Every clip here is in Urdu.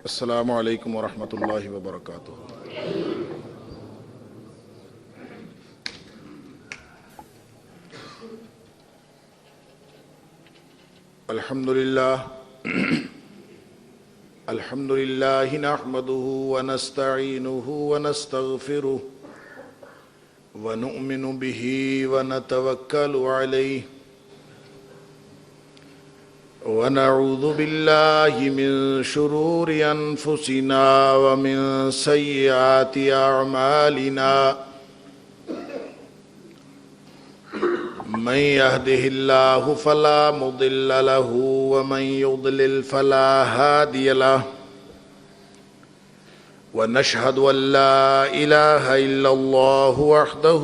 السلام علیکم ورحمۃ اللہ وبرکاتہ۔ الحمد للہ نحمده ونستعینه ونستغفره ونؤمن به ونتوکل علیہ ونعوذ باللہ من شرور انفسنا ومن سیئات اعمالنا من يهده الله فلا مضل له ومن يضلل فلا هادي له ونشهد أن لا إله إلا الله وحده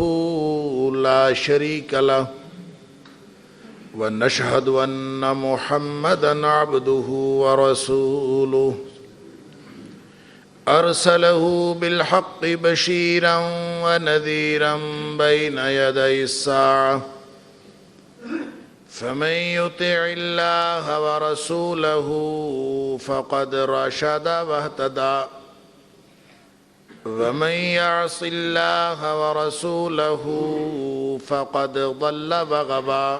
لا شريك له ونشهد أن محمدا عبده ورسوله أرسله بالحق بشيرا ونذيرا بين يدي الساعة فمن يطع الله ورسوله فقد رشد واهتدى ومن يعص الله ورسوله فقد ضل وغوى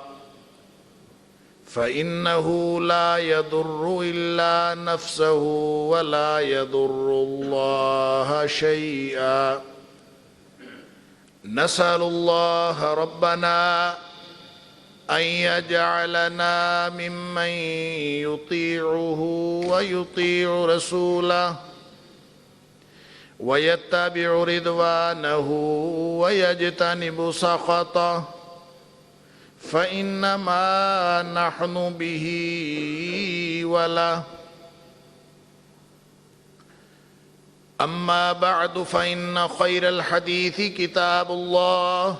فإنه لا يضر إلا نفسه ولا يضر الله شيئا نسأل الله ربنا أن يجعلنا ممن يطيعه ويطيع رسوله ويتبع رضوانه ويجتنب سخطه فإنما نحن به وله أما بعد فإن خير الحديث كتاب الله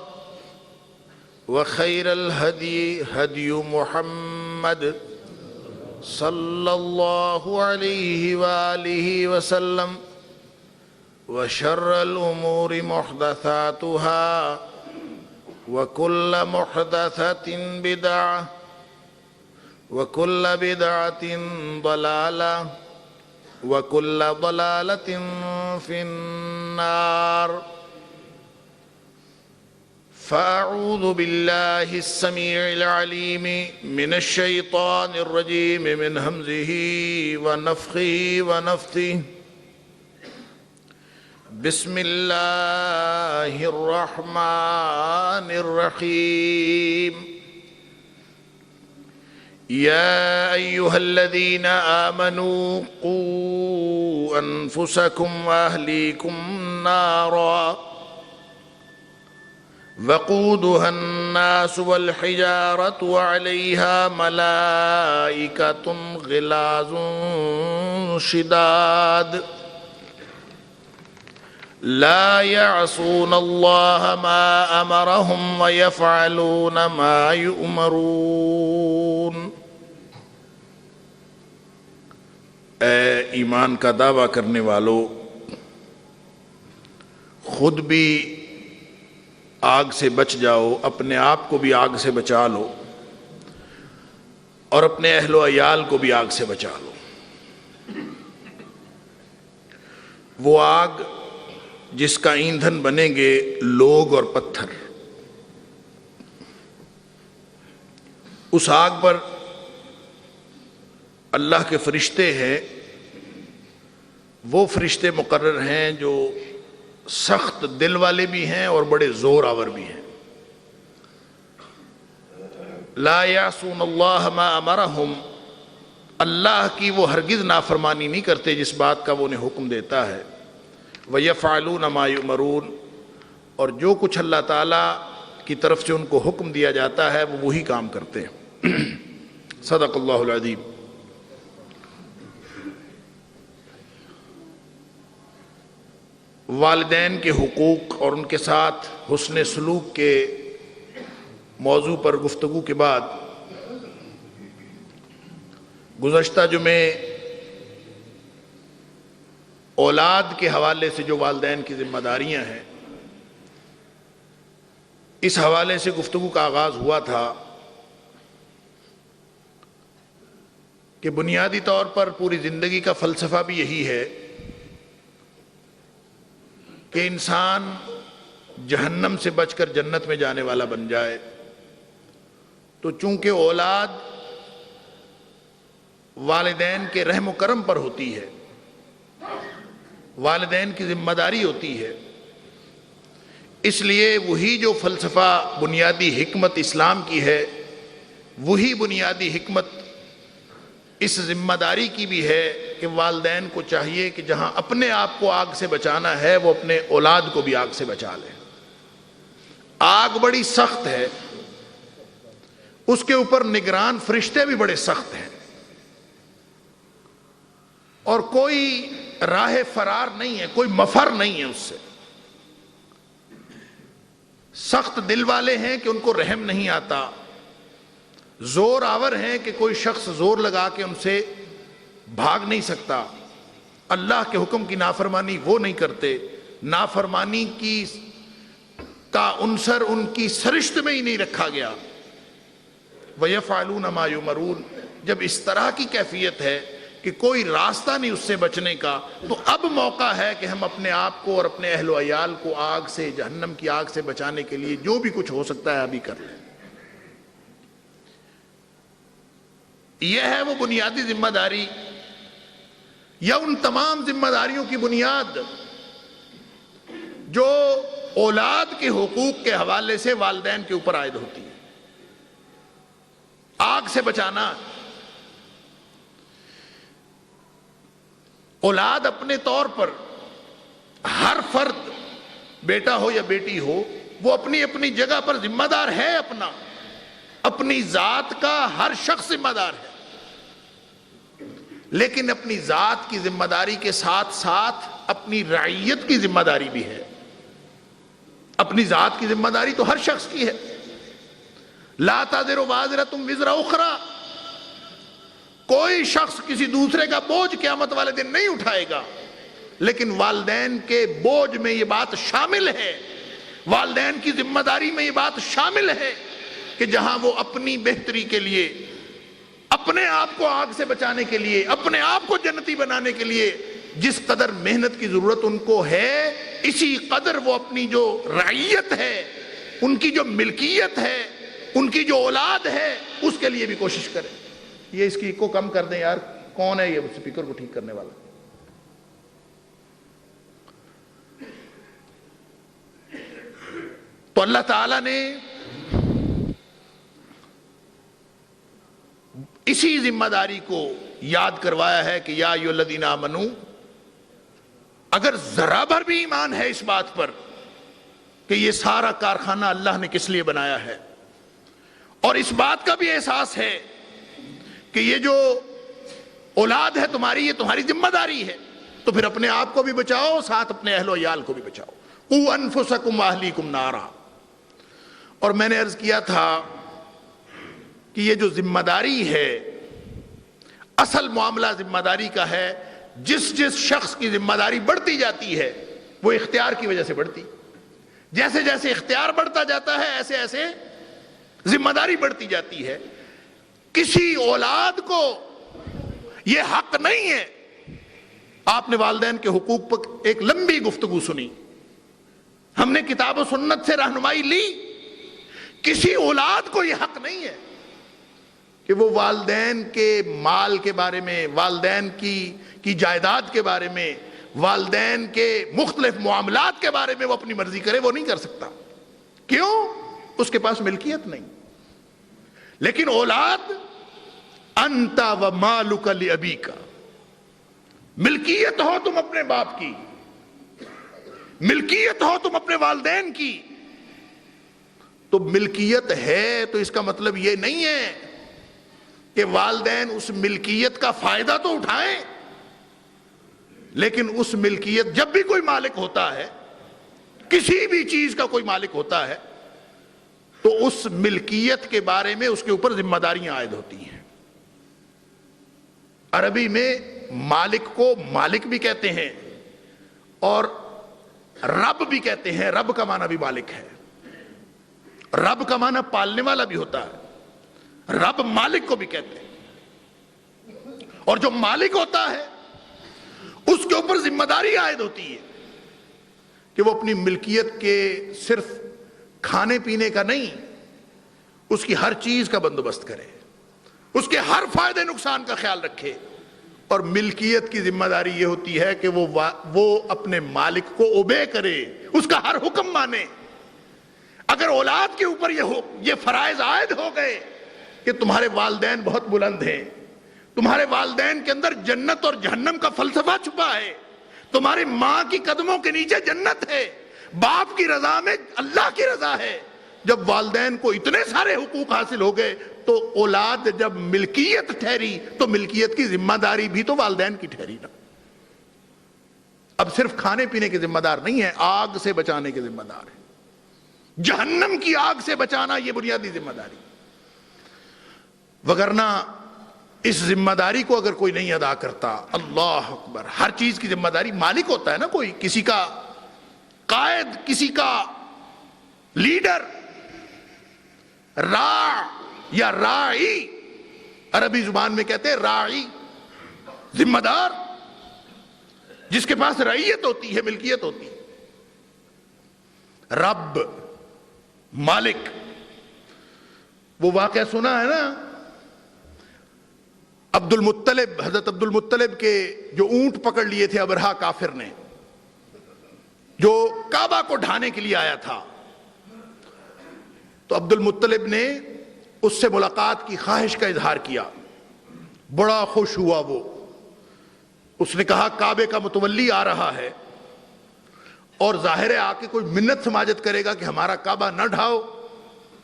وخير الهدي هدي محمد صلى الله عليه وآله وسلم وشر الأمور محدثاتها وكل محدثة بدعة وكل بدعة ضلالة وكل ضلالة في النار فأعوذ بالله السميع العليم من الشيطان الرجيم من همزه ونفخه ونفثه بسم الله الرحمن الرحيم يا أيها الذين آمنوا قوا أنفسكم وأهليكم نارا وقودها الناس والحجارة وعليها ملائكة غلاظ شداد لا يعصون الله ما أمرهم ويفعلون ما يؤمرون۔ اے ایمان کا دعویٰ کرنے والو، خود بھی آگ سے بچ جاؤ، اپنے آپ کو بھی آگ سے بچا لو اور اپنے اہل و عیال کو بھی آگ سے بچا لو۔ وہ آگ جس کا ایندھن بنیں گے لوگ اور پتھر، اس آگ پر اللہ کے فرشتے ہیں، وہ فرشتے مقرر ہیں جو سخت دل والے بھی ہیں اور بڑے زور آور بھی ہیں۔ لا یعصون اللہ ما امرہم، اللہ کی وہ ہرگز نافرمانی نہیں کرتے جس بات کا وہ انہیں حکم دیتا ہے۔ وَيَفْعَلُونَ مَا يُؤْمَرُونَ، اور جو کچھ اللہ تعالیٰ کی طرف سے ان کو حکم دیا جاتا ہے وہ وہی کام کرتے ہیں۔ صدق اللہ العظیم۔ والدین کے حقوق اور ان کے ساتھ حسن سلوک کے موضوع پر گفتگو کے بعد گزشتہ جمعے اولاد کے حوالے سے جو والدین کی ذمہ داریاں ہیں اس حوالے سے گفتگو کا آغاز ہوا تھا کہ بنیادی طور پر پوری زندگی کا فلسفہ بھی یہی ہے کہ انسان جہنم سے بچ کر جنت میں جانے والا بن جائے. تو چونکہ اولاد والدین کے رحم و کرم پر ہوتی ہے، والدین کی ذمہ داری ہوتی ہے، اس لیے وہی جو فلسفہ بنیادی حکمت اسلام کی ہے، وہی بنیادی حکمت اس ذمہ داری کی بھی ہے کہ والدین کو چاہیے کہ جہاں اپنے آپ کو آگ سے بچانا ہے وہ اپنے اولاد کو بھی آگ سے بچا لے. آگ بڑی سخت ہے، اس کے اوپر نگران فرشتے بھی بڑے سخت ہیں، اور کوئی راہ فرار نہیں ہے، کوئی مفر نہیں ہے اس سے. سخت دل والے ہیں کہ ان کو رحم نہیں آتا، زور آور ہیں کہ کوئی شخص زور لگا کے ان سے بھاگ نہیں سکتا. اللہ کے حکم کی نافرمانی وہ نہیں کرتے، نافرمانی کی کا عنصر ان کی سرشت میں ہی نہیں رکھا گیا. وَيَفْعَلُونَ مَا يُؤْمَرُونَ. جب اس طرح کی کیفیت ہے کہ کوئی راستہ نہیں اس سے بچنے کا، تو اب موقع ہے کہ ہم اپنے آپ کو اور اپنے اہل و عیال کو آگ سے، جہنم کی آگ سے بچانے کے لیے جو بھی کچھ ہو سکتا ہے ابھی کر لیں. یہ ہے وہ بنیادی ذمہ داری، یا ان تمام ذمہ داریوں کی بنیاد جو اولاد کے حقوق کے حوالے سے والدین کے اوپر عائد ہوتی ہے. آگ سے بچانا. اولاد اپنے طور پر ہر فرد، بیٹا ہو یا بیٹی ہو، وہ اپنی اپنی جگہ پر ذمہ دار ہے. اپنی ذات کا ہر شخص ذمہ دار ہے، لیکن اپنی ذات کی ذمہ داری کے ساتھ ساتھ اپنی رعیت کی ذمہ داری بھی ہے. اپنی ذات کی ذمہ داری تو ہر شخص کی ہے. لا تزر وازرۃ وزر اخری. کوئی شخص کسی دوسرے کا بوجھ قیامت والے دن نہیں اٹھائے گا، لیکن والدین کے بوجھ میں یہ بات شامل ہے، والدین کی ذمہ داری میں یہ بات شامل ہے کہ جہاں وہ اپنی بہتری کے لیے، اپنے آپ کو آگ سے بچانے کے لیے، اپنے آپ کو جنتی بنانے کے لیے جس قدر محنت کی ضرورت ان کو ہے، اسی قدر وہ اپنی جو رعیت ہے، ان کی جو ملکیت ہے، ان کی جو اولاد ہے، اس کے لیے بھی کوشش کریں. یہ اس کی کو کم کر دیں یار. کون ہے یہ سپیکر کو ٹھیک کرنے والا؟ تو اللہ تعالیٰ نے اسی ذمہ داری کو یاد کروایا ہے کہ یا ایھا الذین آمنو، اگر ذرا بھر بھی ایمان ہے اس بات پر کہ یہ سارا کارخانہ اللہ نے کس لیے بنایا ہے، اور اس بات کا بھی احساس ہے کہ یہ جو اولاد ہے تمہاری، یہ تمہاری ذمہ داری ہے، تو پھر اپنے آپ کو بھی بچاؤ، ساتھ اپنے اہل و عیال کو بھی بچاؤ. قوا انفسکم واہلیکم نارا. اور میں نے عرض کیا تھا کہ یہ جو ذمہ داری ہے، اصل معاملہ ذمہ داری کا ہے. جس جس شخص کی ذمہ داری بڑھتی جاتی ہے وہ اختیار کی وجہ سے بڑھتی، جیسے جیسے اختیار بڑھتا جاتا ہے ایسے ایسے ذمہ داری بڑھتی جاتی ہے. کسی اولاد کو یہ حق نہیں ہے. آپ نے والدین کے حقوق پر ایک لمبی گفتگو سنی، ہم نے کتاب و سنت سے رہنمائی لی. کسی اولاد کو یہ حق نہیں ہے کہ وہ والدین کے مال کے بارے میں، والدین کی جائیداد کے بارے میں، والدین کے مختلف معاملات کے بارے میں وہ اپنی مرضی کرے. وہ نہیں کر سکتا. کیوں؟ اس کے پاس ملکیت نہیں. لیکن اولاد، انت و مالک لابیک، ملکیت ہو تم اپنے باپ کی، ملکیت ہو تم اپنے والدین کی. تو ملکیت ہے تو اس کا مطلب یہ نہیں ہے کہ والدین اس ملکیت کا فائدہ تو اٹھائیں، لیکن اس ملکیت، جب بھی کوئی مالک ہوتا ہے، کسی بھی چیز کا کوئی مالک ہوتا ہے، تو اس ملکیت کے بارے میں اس کے اوپر ذمہ داریاں عائد ہوتی ہیں. عربی میں مالک کو مالک بھی کہتے ہیں اور رب بھی کہتے ہیں. رب کا معنی بھی مالک ہے. رب کا معنی پالنے والا بھی ہوتا ہے. رب مالک کو بھی کہتے ہیں. اور جو مالک ہوتا ہے اس کے اوپر ذمہ داری عائد ہوتی ہے کہ وہ اپنی ملکیت کے صرف کھانے پینے کا نہیں، اس کی ہر چیز کا بندوبست کرے، اس کے ہر فائدے نقصان کا خیال رکھے۔ اور ملکیت کی ذمہ داری یہ ہوتی ہے کہ وہ اپنے مالک کو اوبے کرے، اس کا ہر حکم مانے۔ اگر اولاد کے اوپر یہ فرائض عائد ہو گئے کہ تمہارے والدین بہت بلند ہیں، تمہارے والدین کے اندر جنت اور جہنم کا فلسفہ چھپا ہے، تمہاری ماں کی قدموں کے نیچے جنت ہے، باپ کی رضا میں اللہ کی رضا ہے، جب والدین کو اتنے سارے حقوق حاصل ہو گئے تو اولاد جب ملکیت ٹھہری تو ملکیت کی ذمہ داری بھی تو والدین کی ٹھہری نا۔ اب صرف کھانے پینے کے ذمہ دار نہیں ہے، آگ سے بچانے کے ذمہ دار ہے، جہنم کی آگ سے بچانا یہ بنیادی ذمہ داری۔ وگرنہ اس ذمہ داری کو اگر کوئی نہیں ادا کرتا، اللہ اکبر، ہر چیز کی ذمہ داری مالک ہوتا ہے نا، کوئی کسی کا قائد، کسی کا لیڈر، راع یا راعی، عربی زبان میں کہتے ہیں راعی، ذمہ دار، جس کے پاس رعیت ہوتی ہے، ملکیت ہوتی ہے۔ رب، مالک، وہ واقعہ سنا ہے نا، حضرت عبد المطلب کے جو اونٹ پکڑ لیے تھے ابرہہ کافر نے، جو کعبہ کو ڈھانے کے لیے آیا تھا، تو عبد المطلب نے اس سے ملاقات کی خواہش کا اظہار کیا، بڑا خوش ہوا وہ، اس نے کہا کعبے کا متولی آ رہا ہے اور ظاہر ہے آ کے کوئی منت سماجت کرے گا کہ ہمارا کعبہ نہ ڈھاؤ،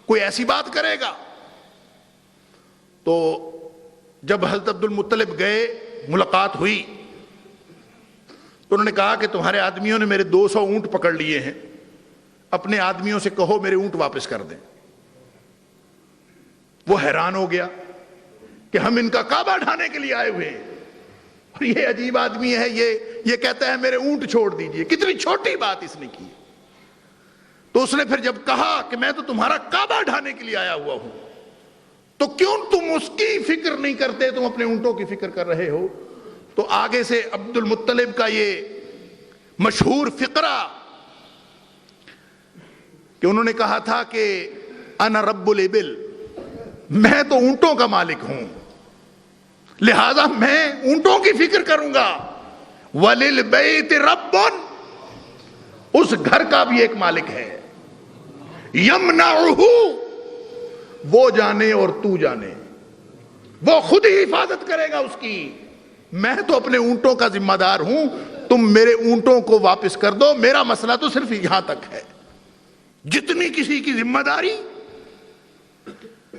کوئی ایسی بات کرے گا۔ تو جب حضرت عبد المطلب گئے، ملاقات ہوئی، تو انہوں نے کہا کہ تمہارے آدمیوں نے میرے 200 اونٹ پکڑ لیے ہیں، اپنے آدمیوں سے کہو میرے اونٹ واپس کر دیں۔ وہ حیران ہو گیا کہ ہم ان کا کعبہ ڈھانے کے لیے آئے ہوئے ہیں اور یہ عجیب آدمی ہے، یہ کہتا ہے میرے اونٹ چھوڑ دیجئے، کتنی چھوٹی بات اس نے کی۔ تو اس نے پھر جب کہا کہ میں تو تمہارا کعبہ ڈھانے کے لیے آیا ہوا ہوں، تو کیوں تم اس کی فکر نہیں کرتے، تم اپنے اونٹوں کی فکر کر رہے ہو؟ تو آگے سے عبد المطلب کا یہ مشہور فقرہ کہ انہوں نے کہا تھا کہ انا رب الابل، میں تو اونٹوں کا مالک ہوں، لہذا میں اونٹوں کی فکر کروں گا۔ وَلِلْبَيْتِ رَبٌّ، اس گھر کا بھی ایک مالک ہے، یمنعہ، وہ جانے اور تو جانے، وہ خود ہی حفاظت کرے گا اس کی، میں تو اپنے اونٹوں کا ذمہ دار ہوں، تم میرے اونٹوں کو واپس کر دو، میرا مسئلہ تو صرف یہاں تک ہے۔ جتنی کسی کی ذمہ داری،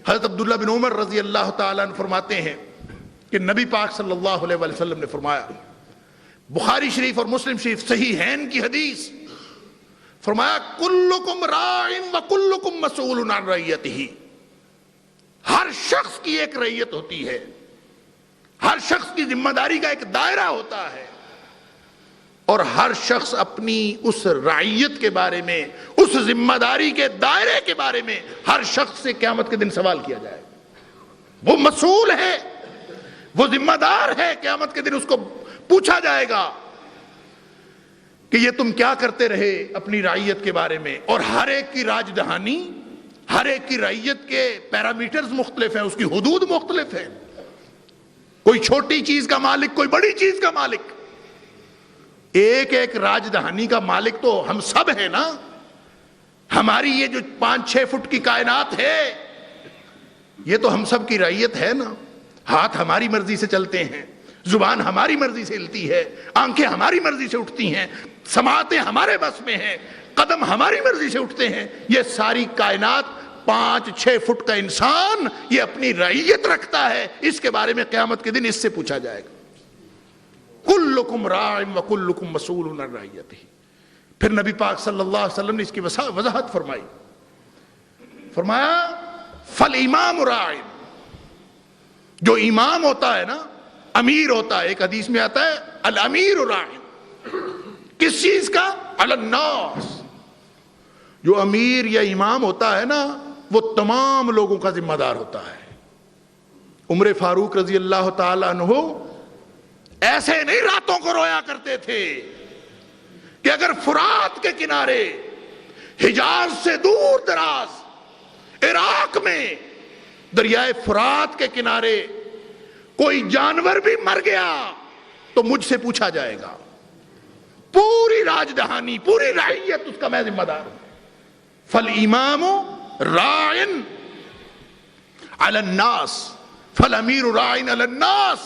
حضرت عبداللہ بن عمر رضی اللہ تعالیٰ عنہ فرماتے ہیں کہ نبی پاک صلی اللہ علیہ وسلم نے فرمایا، بخاری شریف اور مسلم شریف صحیحین کی حدیث، فرمایا کلکم راع وکلکم مسئول عن رعیتہ، ہر شخص کی ایک رعیت ہوتی ہے، ہر شخص کی ذمہ داری کا ایک دائرہ ہوتا ہے، اور ہر شخص اپنی اس رعیت کے بارے میں، اس ذمہ داری کے دائرے کے بارے میں ہر شخص سے قیامت کے دن سوال کیا جائے گا۔ وہ مسئول ہے، وہ ذمہ دار ہے، قیامت کے دن اس کو پوچھا جائے گا کہ یہ تم کیا کرتے رہے اپنی رعیت کے بارے میں۔ اور ہر ایک کی راج دہانی، ہر ایک کی رعیت کے پیرامیٹرز مختلف ہیں، اس کی حدود مختلف ہیں، کوئی چھوٹی چیز کا مالک، کوئی بڑی چیز کا مالک، ایک ایک راج دہانی کا مالک تو ہم سب ہیں نا۔ ہماری یہ جو 5-6 فٹ کی کائنات ہے، یہ تو ہم سب کی رعیت ہے نا۔ ہاتھ ہماری مرضی سے چلتے ہیں، زبان ہماری مرضی سے ہلتی ہے، آنکھیں ہماری مرضی سے اٹھتی ہیں، سماعتیں ہمارے بس میں ہیں، قدم ہماری مرضی سے اٹھتے ہیں۔ یہ ساری کائنات 5-6 فٹ کا انسان یہ اپنی رعیت رکھتا ہے، اس کے بارے میں قیامت کے دن اس سے پوچھا جائے گا۔ کلکم راع وکلکم مسئول عن رعیتہ۔ پھر نبی پاک صلی اللہ علیہ وسلم نے اس کی وضاحت فرمائی، فرمایا فالامام راع، جو امام ہوتا ہے نا، امیر ہوتا ہے، ایک حدیث میں آتا ہے الامیر راع، کس چیز کا؟ علی الناس، جو امیر یا امام ہوتا ہے نا وہ تمام لوگوں کا ذمہ دار ہوتا ہے۔ عمر فاروق رضی اللہ تعالیٰ عنہ ایسے نہیں راتوں کو رویا کرتے تھے کہ اگر فرات کے کنارے حجاز سے دور دراز عراق میں دریائے فرات کے کنارے کوئی جانور بھی مر گیا تو مجھ سے پوچھا جائے گا. پوری راجدہانی، پوری رعیت اس کا میں ذمہ دار ہوں. فالامام راعن علی الناس فالامیر راعن علی الناس،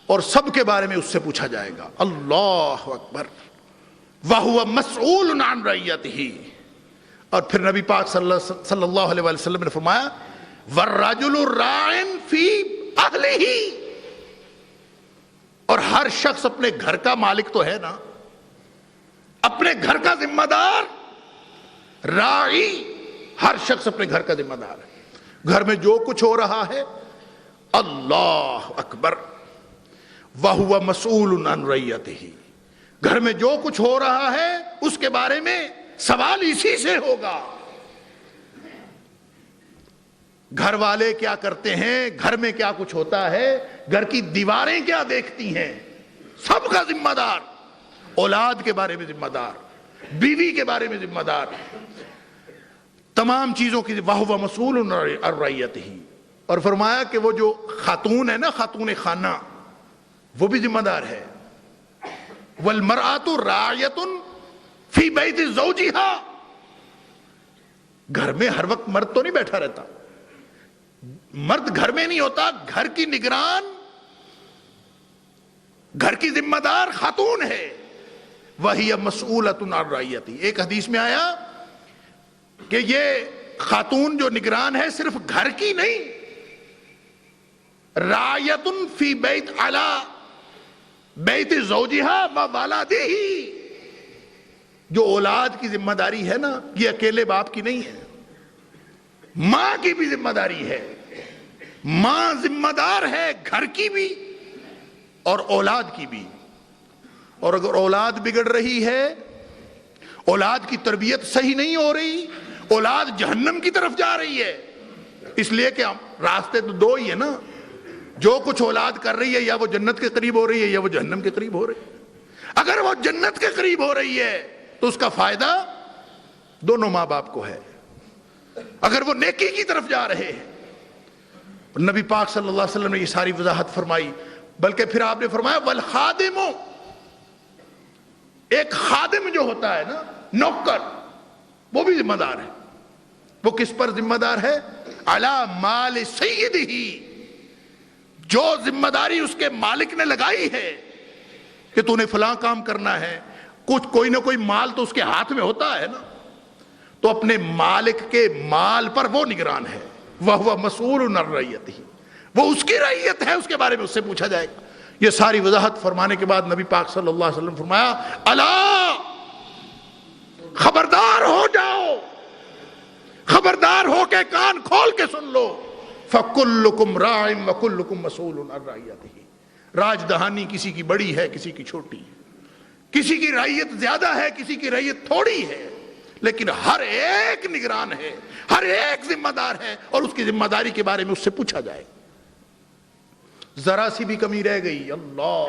اور سب کے بارے میں اس سے پوچھا جائے گا. اللہ اکبر. وَهُوَ مَسْئُولٌ عَنْ رَعِيَّتِهِ. اور پھر نبی پاک صلی اللہ علیہ وسلم نے فرمایا وَالرَّجُلُ رَاعٍ فِي أَهْلِهِ. اور ہر شخص اپنے گھر کا مالک تو ہے نا، اپنے گھر کا ذمہ دار. راعی، ہر شخص اپنے گھر کا ذمہ دار ہے. گھر میں جو کچھ ہو رہا ہے، اللہ اکبر، وَهُوَ مَسْئُولٌ عَنْ رَعِيَّتِهِ. گھر میں جو کچھ ہو رہا ہے اس کے بارے میں سوال اسی سے ہوگا. گھر والے کیا کرتے ہیں، گھر میں کیا کچھ ہوتا ہے، گھر کی دیواریں کیا دیکھتی ہیں، سب کا ذمہ دار. اولاد کے بارے میں ذمہ دار، بیوی کے بارے میں ذمہ دار، تمام چیزوں کی. وَهُوَ مَسْئُولٌ عَنْ رَعِيَّتِهِ. اور فرمایا کہ وہ جو خاتون ہے نا، خاتون خانہ، وہ بھی ذمہ دار ہے. وَالْمَرْأَةُ رَاعِيَةٌ فِي بَيْتِ زَوْجِهَا. گھر میں ہر وقت مرد تو نہیں بیٹھا رہتا، مرد گھر میں نہیں ہوتا، گھر کی نگران، گھر کی ذمہ دار خاتون ہے. وَهِيَ مَسْئُولَةٌ عَنْ رَعِيَّتِهِ. ایک حدیث میں آیا کہ یہ خاتون جو نگران ہے صرف گھر کی نہیں، رَاعِيَةٌ فِي بَيْتِ عَلَى بَيْتِ زَوْجِهَا وَوَلَدِهِ. جو اولاد کی ذمہ داری ہے نا، یہ اکیلے باپ کی نہیں ہے، ماں کی بھی ذمہ داری ہے. ماں ذمہ دار ہے گھر کی بھی اور اولاد کی بھی. اور اگر اولاد بگڑ رہی ہے، اولاد کی تربیت صحیح نہیں ہو رہی، اولاد جہنم کی طرف جا رہی ہے. اس لیے کہ راستے تو دو ہی ہے نا، جو کچھ اولاد کر رہی ہے یا وہ جنت کے قریب ہو رہی ہے یا وہ جہنم کے قریب ہو رہی ہے. اگر وہ جنت کے قریب ہو رہی ہے تو اس کا فائدہ دونوں ماں باپ کو ہے. اگر وہ نیکی کی طرف جا رہے ہیں، نبی پاک صلی اللہ علیہ وسلم نے یہ ساری وضاحت فرمائی. بلکہ پھر آپ نے فرمایا والخادم، ایک خادم جو ہوتا ہے نا، نوکر، وہ بھی ذمہ دار ہے. وہ کس پر ذمہ دار ہے؟ علی مال سیدہ. جو ذمہ داری اس کے مالک نے لگائی ہے کہ تو نے فلاں کام کرنا ہے، کچھ کوئی نہ کوئی مال تو اس کے ہاتھ میں ہوتا ہے نا، تو اپنے مالک کے مال پر وہ نگران ہے. وَهُوَ مَسْئُولٌ عَنْ رَعِيَّتِهِ. وہ اس کی رعیت ہے، اس کے بارے میں اس سے پوچھا جائے گا. یہ ساری وضاحت فرمانے کے بعد نبی پاک صلی اللہ علیہ وسلم فرمایا الا، خبردار ہو جاؤ، خبردار ہو کے کان کھول کے سن لو. فَكُلُّكُمْ رَاعٍ وَكُلُّكُمْ مَسْئُولٌ عَنْ رَعِيَّتِهِ. راج دہانی کسی کی بڑی ہے، کسی کی چھوٹی ہے، کسی کی رعیت زیادہ ہے، کسی کی رعیت تھوڑی ہے، لیکن ہر ایک نگران ہے، ہر ایک ذمہ دار ہے، اور اس کی ذمہ داری کے بارے میں اس سے پوچھا جائے. ذرا سی بھی کمی رہ گئی، اللہ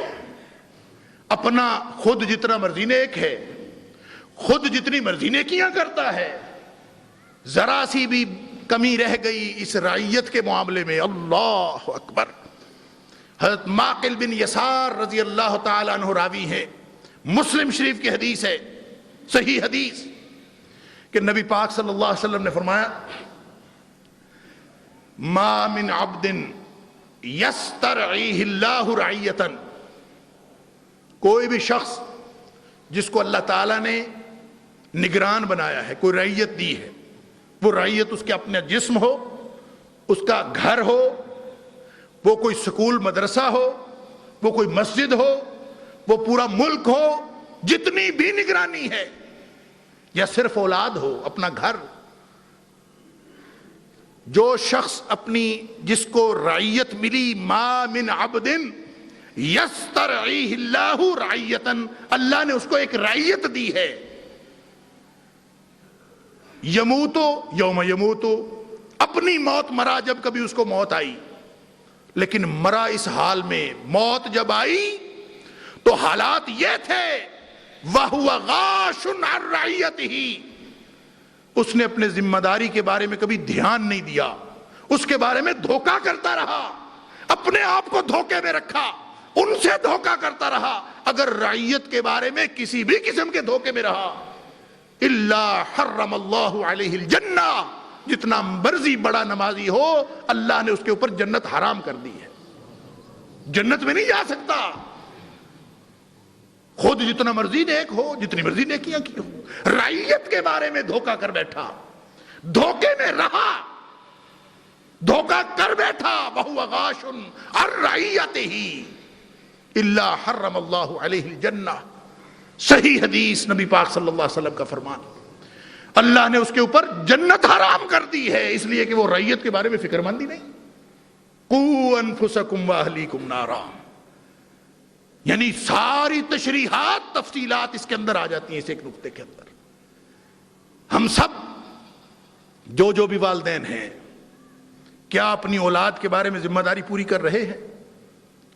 اپنا خود جتنا مرضی نیک ہے، خود جتنی مرضی نیکیاں کرتا ہے، ذرا سی بھی کمی رہ گئی اس رعیت کے معاملے میں، اللہ اکبر. حضرت معقل بن یسار رضی اللہ تعالی عنہ راوی ہے، مسلم شریف کی حدیث ہے، صحیح حدیث، کہ نبی پاک صلی اللہ علیہ وسلم نے فرمایا ما من عبد یسترعیہ اللہ رعیتا. کوئی بھی شخص جس کو اللہ تعالیٰ نے نگران بنایا ہے، کوئی رعیت دی ہے، وہ رعیت اس کے اپنے جسم ہو، اس کا گھر ہو، وہ کوئی سکول مدرسہ ہو، وہ کوئی مسجد ہو، وہ پورا ملک ہو، جتنی بھی نگرانی ہے، یا صرف اولاد ہو، اپنا گھر. جو شخص اپنی جس کو رعیت ملی، ما من عبد یسترعیہ اللہ رعیتا، اللہ نے اس کو ایک رعیت دی ہے، یموتو یوم یموتو، اپنی موت مرا جب کبھی اس کو موت آئی، لیکن مرا اس حال میں، موت جب آئی تو حالات یہ تھے وَهُوَ غَاشٌ عَنْ رَعِيَّتِهِ، اس نے اپنے ذمہ داری کے بارے میں کبھی دھیان نہیں دیا، اس کے بارے میں دھوکہ کرتا رہا، اپنے آپ کو دھوکے میں رکھا، ان سے دھوکہ کرتا رہا۔ اگر رعیت کے بارے میں کسی بھی قسم کے دھوکے میں رہا، الا حرم اللہ علیہ الجنہ، جتنا مرضی بڑا نمازی ہو اللہ نے اس کے اوپر جنت حرام کر دی ہے، جنت میں نہیں جا سکتا، خود جتنا مرضی نیک ہو، جتنی مرضی نیکیاں کی ہو، رعیت کے بارے میں دھوکہ کر بیٹھا، دھوکے میں رہا، دھوکہ کر بیٹھا، وَهُوَ غَاشٌ عَنْ رَعِيَّتِهِ إِلَّا حَرَّمَ اللَّهُ عَلَيْهِ الْجَنَّةَ۔ صحیح حدیث، نبی پاک صلی اللہ علیہ وسلم کا فرمان، اللہ نے اس کے اوپر جنت حرام کر دی ہے، اس لیے کہ وہ رعیت کے بارے میں فکر مند ہی نہیں۔ قُوا أَنفُسَكُمْ وَأَهْلِيكُمْ نَارًا، یعنی ساری تشریحات، تفصیلات اس کے اندر آ جاتی ہیں اس ایک نقطے کے اندر۔ ہم سب جو بھی والدین ہیں، کیا اپنی اولاد کے بارے میں ذمہ داری پوری کر رہے ہیں؟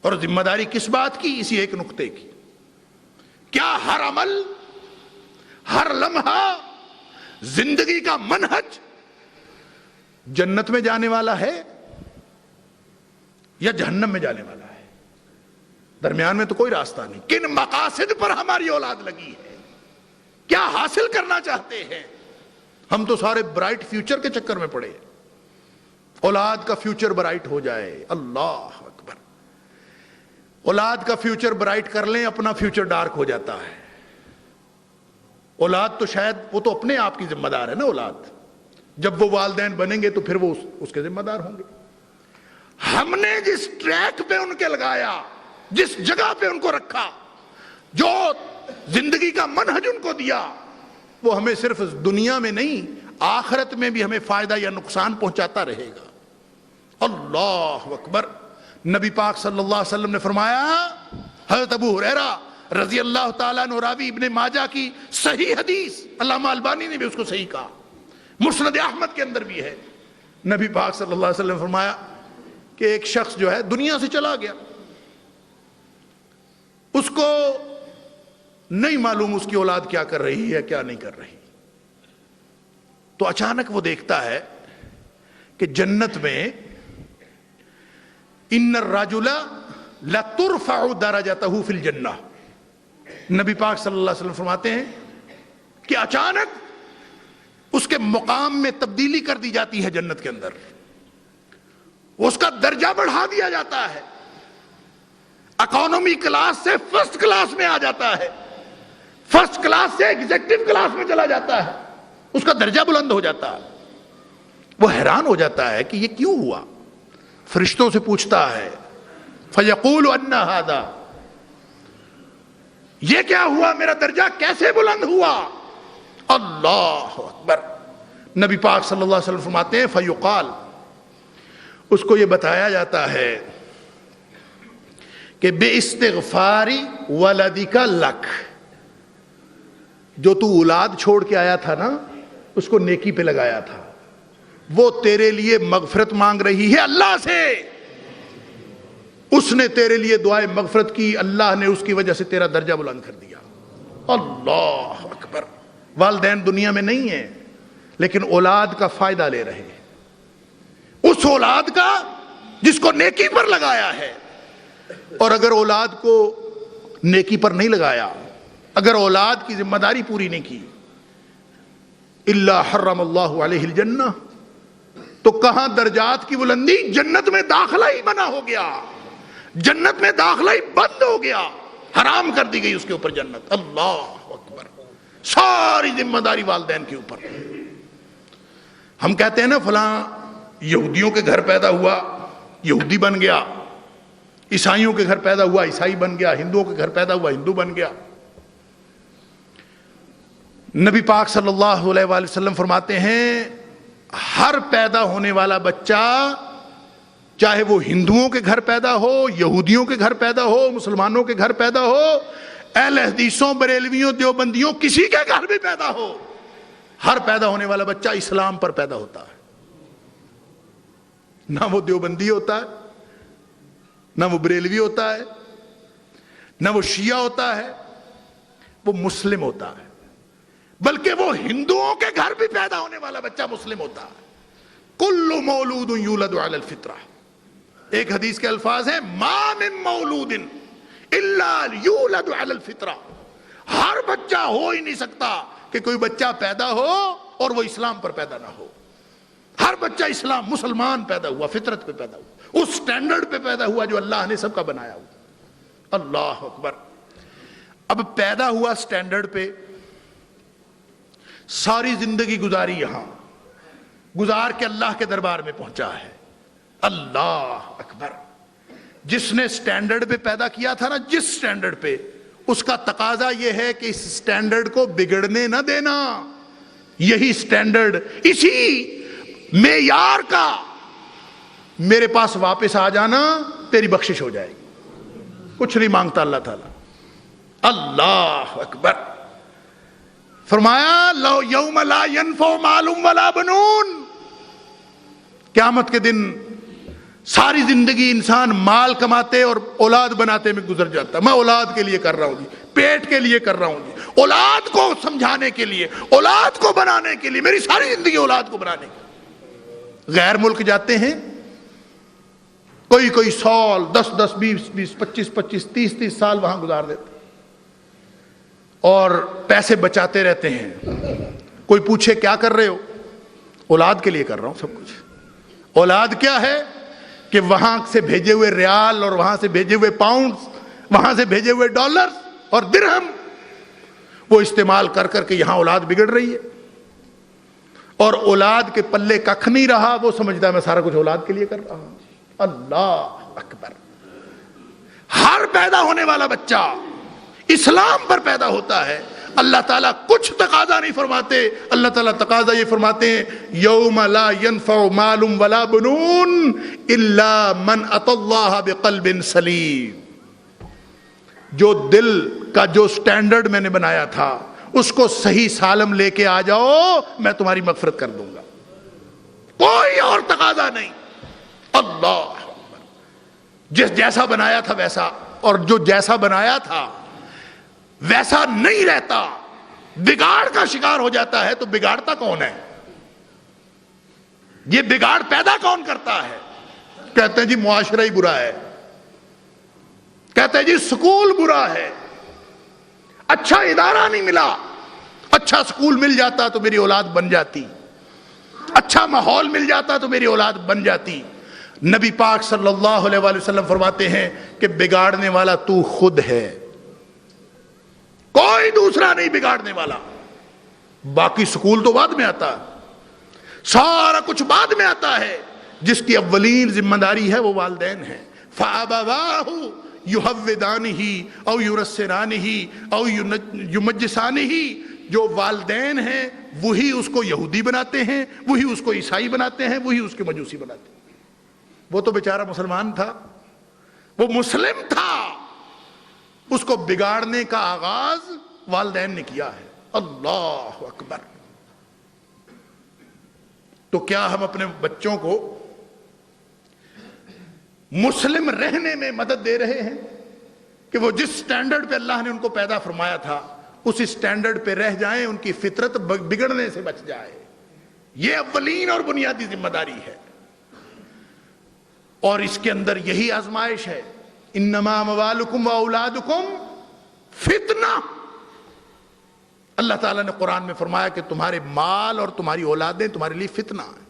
اور ذمہ داری کس بات کی؟ اسی ایک نقطے کی۔ کیا ہر عمل، ہر لمحہ، زندگی کا منہج جنت میں جانے والا ہے یا جہنم میں جانے والا ہے؟ درمیان میں تو کوئی راستہ نہیں۔ کن مقاصد پر ہماری اولاد لگی ہے؟ کیا حاصل کرنا چاہتے ہیں؟ ہم تو سارے برائٹ فیوچر کے چکر میں پڑے، اولاد کا فیوچر برائٹ ہو جائے، اللہ اکبر، اولاد کا فیوچر برائٹ کر لیں، اپنا فیوچر ڈارک ہو جاتا ہے۔ اولاد تو شاید وہ تو اپنے آپ کی ذمہ دار ہے نا، اولاد جب وہ والدین بنیں گے تو پھر وہ اس کے ذمہ دار ہوں گے۔ ہم نے جس ٹریک پہ ان کے لگایا، جس جگہ پہ ان کو رکھا، جو زندگی کا منہج ان کو دیا، وہ ہمیں صرف دنیا میں نہیں آخرت میں بھی ہمیں فائدہ یا نقصان پہنچاتا رہے گا۔ اللہ اکبر۔ نبی پاک صلی اللہ علیہ وسلم نے فرمایا، حضرت ابو ہریرہ رضی اللہ تعالیٰ عنہ، راوی ابن ماجہ کی صحیح حدیث، علامہ البانی نے بھی اس کو صحیح کہا، مسند احمد کے اندر بھی ہے، نبی پاک صلی اللہ علیہ وسلم نے فرمایا کہ ایک شخص جو ہے دنیا سے چلا گیا، اس کو نہیں معلوم اس کی اولاد کیا کر رہی ہے کیا نہیں کر رہی، تو اچانک وہ دیکھتا ہے کہ جنت میں ان الرجل لترفع درجته فی الجنہ، نبی پاک صلی اللہ علیہ وسلم فرماتے ہیں کہ اچانک اس کے مقام میں تبدیلی کر دی جاتی ہے جنت کے اندر، اس کا درجہ بڑھا دیا جاتا ہے، اکانومی کلاس سے فرسٹ کلاس میں آ جاتا ہے، فرسٹ کلاس سے ایگزیکٹو کلاس میں چلا جاتا ہے، اس کا درجہ بلند ہو جاتا ہے۔ وہ حیران ہو جاتا ہے کہ یہ کیوں ہوا، فرشتوں سے پوچھتا ہے، فَيَقُولُ أَنَّ هَذَا، یہ کیا ہوا، میرا درجہ کیسے بلند ہوا؟ اللہ اکبر۔ نبی پاک صلی اللہ علیہ وسلم فرماتے ہیں، فَيُقَال، اس کو یہ بتایا جاتا ہے کہ بِإِسْتِغْفَارِ وَلَدِكَ لَكَ، جو تو اولاد چھوڑ کے آیا تھا نا، اس کو نیکی پہ لگایا تھا، وہ تیرے لیے مغفرت مانگ رہی ہے اللہ سے، اس نے تیرے لیے دعائے مغفرت کی، اللہ نے اس کی وجہ سے تیرا درجہ بلند کر دیا۔ اللہ اکبر۔ والدین دنیا میں نہیں ہیں لیکن اولاد کا فائدہ لے رہے ہیں، اس اولاد کا جس کو نیکی پر لگایا ہے، اور اگر اولاد کو نیکی پر نہیں لگایا، اگر اولاد کی ذمہ داری پوری نہیں کی، الا حرم اللہ علیہ الجنہ، تو کہاں درجات کی بلندی، جنت میں داخلہ ہی منع ہو گیا، جنت میں داخلہ ہی بند ہو گیا، حرام کر دی گئی اس کے اوپر جنت۔ اللہ اکبر۔ ساری ذمہ داری والدین کے اوپر۔ ہم کہتے ہیں نا فلاں یہودیوں کے گھر پیدا ہوا، یہودی بن گیا، عیسائیوں کے گھر پیدا ہوا، عیسائی بن گیا، ہندوؤں کے گھر پیدا ہوا، ہندو بن گیا۔ نبی پاک صلی اللہ علیہ وآلہ وسلم فرماتے ہیں، ہر پیدا ہونے والا بچہ، چاہے وہ ہندوؤں کے گھر پیدا ہو، یہودیوں کے گھر پیدا ہو، مسلمانوں کے گھر پیدا ہو، اہل حدیثوں، بریلویوں، دیوبندیوں، کسی کے گھر بھی پیدا ہو، ہر پیدا ہونے والا بچہ اسلام پر پیدا ہوتا ہے۔ نہ وہ دیوبندی ہوتا ہے، نہ وہ بریلوی ہوتا ہے، نہ وہ شیعہ ہوتا ہے، وہ مسلم ہوتا ہے، بلکہ وہ ہندوؤں کے گھر بھی پیدا ہونے والا بچہ مسلم ہوتا ہے۔ کل مولود یولد علی الفطرہ، ایک حدیث کے الفاظ ہیں ما من مولود الا یولد علی الفطرہ، ہر بچہ ہو ہی نہیں سکتا کہ کوئی بچہ پیدا ہو اور وہ اسلام پر پیدا نہ ہو۔ ہر بچہ اسلام مسلمان پیدا ہوا، فطرت پہ پیدا ہوا، اس سٹینڈرڈ پہ پیدا ہوا جو اللہ نے سب کا بنایا ہوا۔ اللہ اکبر۔ اب پیدا ہوا سٹینڈرڈ پہ، ساری زندگی گزاری یہاں، گزار کے اللہ کے دربار میں پہنچا ہے۔ اللہ اکبر۔ جس نے سٹینڈرڈ پہ پیدا کیا تھا نا، جس سٹینڈرڈ پہ، اس کا تقاضا یہ ہے کہ اس سٹینڈرڈ کو بگڑنے نہ دینا۔ یہی سٹینڈرڈ، اسی معیار کا میرے پاس واپس آ جانا، تیری بخشش ہو جائے گی۔ کچھ نہیں مانگتا اللہ تعالیٰ۔ اللہ اکبر۔ فرمایا لو یوم لا ینفع مال ولا بنون، قیامت کے دن ساری زندگی انسان مال کماتے اور اولاد بناتے میں گزر جاتا۔ میں اولاد کے لیے کر رہا ہوں جی، پیٹ کے لیے کر رہا ہوں جی، اولاد کو سمجھانے کے لیے، اولاد کو بنانے کے لیے، میری ساری زندگی اولاد کو بنانے کے لیے۔ غیر ملک جاتے ہیں، کوئی سال 10 20 25 30 سال وہاں گزار دیتے اور پیسے بچاتے رہتے ہیں۔ کوئی پوچھے کیا کر رہے ہو؟ اولاد کے لیے کر رہا ہوں سب کچھ۔ اولاد کیا ہے کہ وہاں سے بھیجے ہوئے ریال اور وہاں سے بھیجے ہوئے پاؤنڈز، وہاں سے بھیجے ہوئے ڈالر اور درہم، وہ استعمال کر کر کے یہاں اولاد بگڑ رہی ہے، اور اولاد کے پلے ککھ نہیں رہا، وہ سمجھتا ہے میں سارا کچھ اولاد کے لیے کر رہا ہوں۔ اللہ اکبر۔ ہر پیدا ہونے والا بچہ اسلام پر پیدا ہوتا ہے۔ اللہ تعالیٰ کچھ تقاضا نہیں فرماتے، اللہ تعالیٰ تقاضا یہ فرماتے ہیں یوم لا ينفع مال ولا بنون الا من اتى اللہ بقلب سلیم۔ جو دل کا جو سٹینڈرڈ میں نے بنایا تھا اس کو صحیح سالم لے کے آ جاؤ، میں تمہاری مغفرت کر دوں گا۔ کوئی اور تقاضا نہیں۔ اللہ جس جیسا بنایا تھا ویسا، اور جو جیسا بنایا تھا ویسا نہیں رہتا، بگاڑ کا شکار ہو جاتا ہے، تو بگاڑتا کون ہے؟ یہ بگاڑ پیدا کون کرتا ہے؟ کہتے ہیں جی معاشرہ ہی برا ہے، کہتے ہیں جی سکول برا ہے، اچھا ادارہ نہیں ملا، اچھا سکول مل جاتا تو میری اولاد بن جاتی، اچھا ماحول مل جاتا تو میری اولاد بن جاتی۔ نبی پاک صلی اللہ علیہ وآلہ وسلم فرماتے ہیں کہ بگاڑنے والا تو خود ہے، کوئی دوسرا نہیں بگاڑنے والا۔ باقی سکول تو بعد میں آتا ہے، سارا کچھ بعد میں آتا ہے، جس کی اولین ذمہ داری ہے وہ والدین ہیں۔ فَأَبَوَاهُ يُحَوِّدَانِهِ أَوْ يُرَسِّرَانِهِ أَوْ يُمَجِّسَانِهِ، جو والدین ہیں وہی اس کو یہودی بناتے ہیں، وہی اس کو عیسائی بناتے ہیں، وہی اس کے مجوسی بناتے ہیں۔ وہ تو بیچارہ مسلمان تھا، وہ مسلم تھا، اس کو بگاڑنے کا آغاز والدین نے کیا ہے۔ اللہ اکبر۔ تو کیا ہم اپنے بچوں کو مسلم رہنے میں مدد دے رہے ہیں کہ وہ جس سٹینڈرڈ پہ اللہ نے ان کو پیدا فرمایا تھا اسی سٹینڈرڈ پہ رہ جائیں، ان کی فطرت بگڑنے سے بچ جائے؟ یہ اولین اور بنیادی ذمہ داری ہے، اور اس کے اندر یہی آزمائش ہے۔ انما اموالکم واولادکم فتنہ۔ اللہ تعالیٰ نے قرآن میں فرمایا کہ تمہارے مال اور تمہاری اولادیں تمہارے لیے فتنہ ہیں،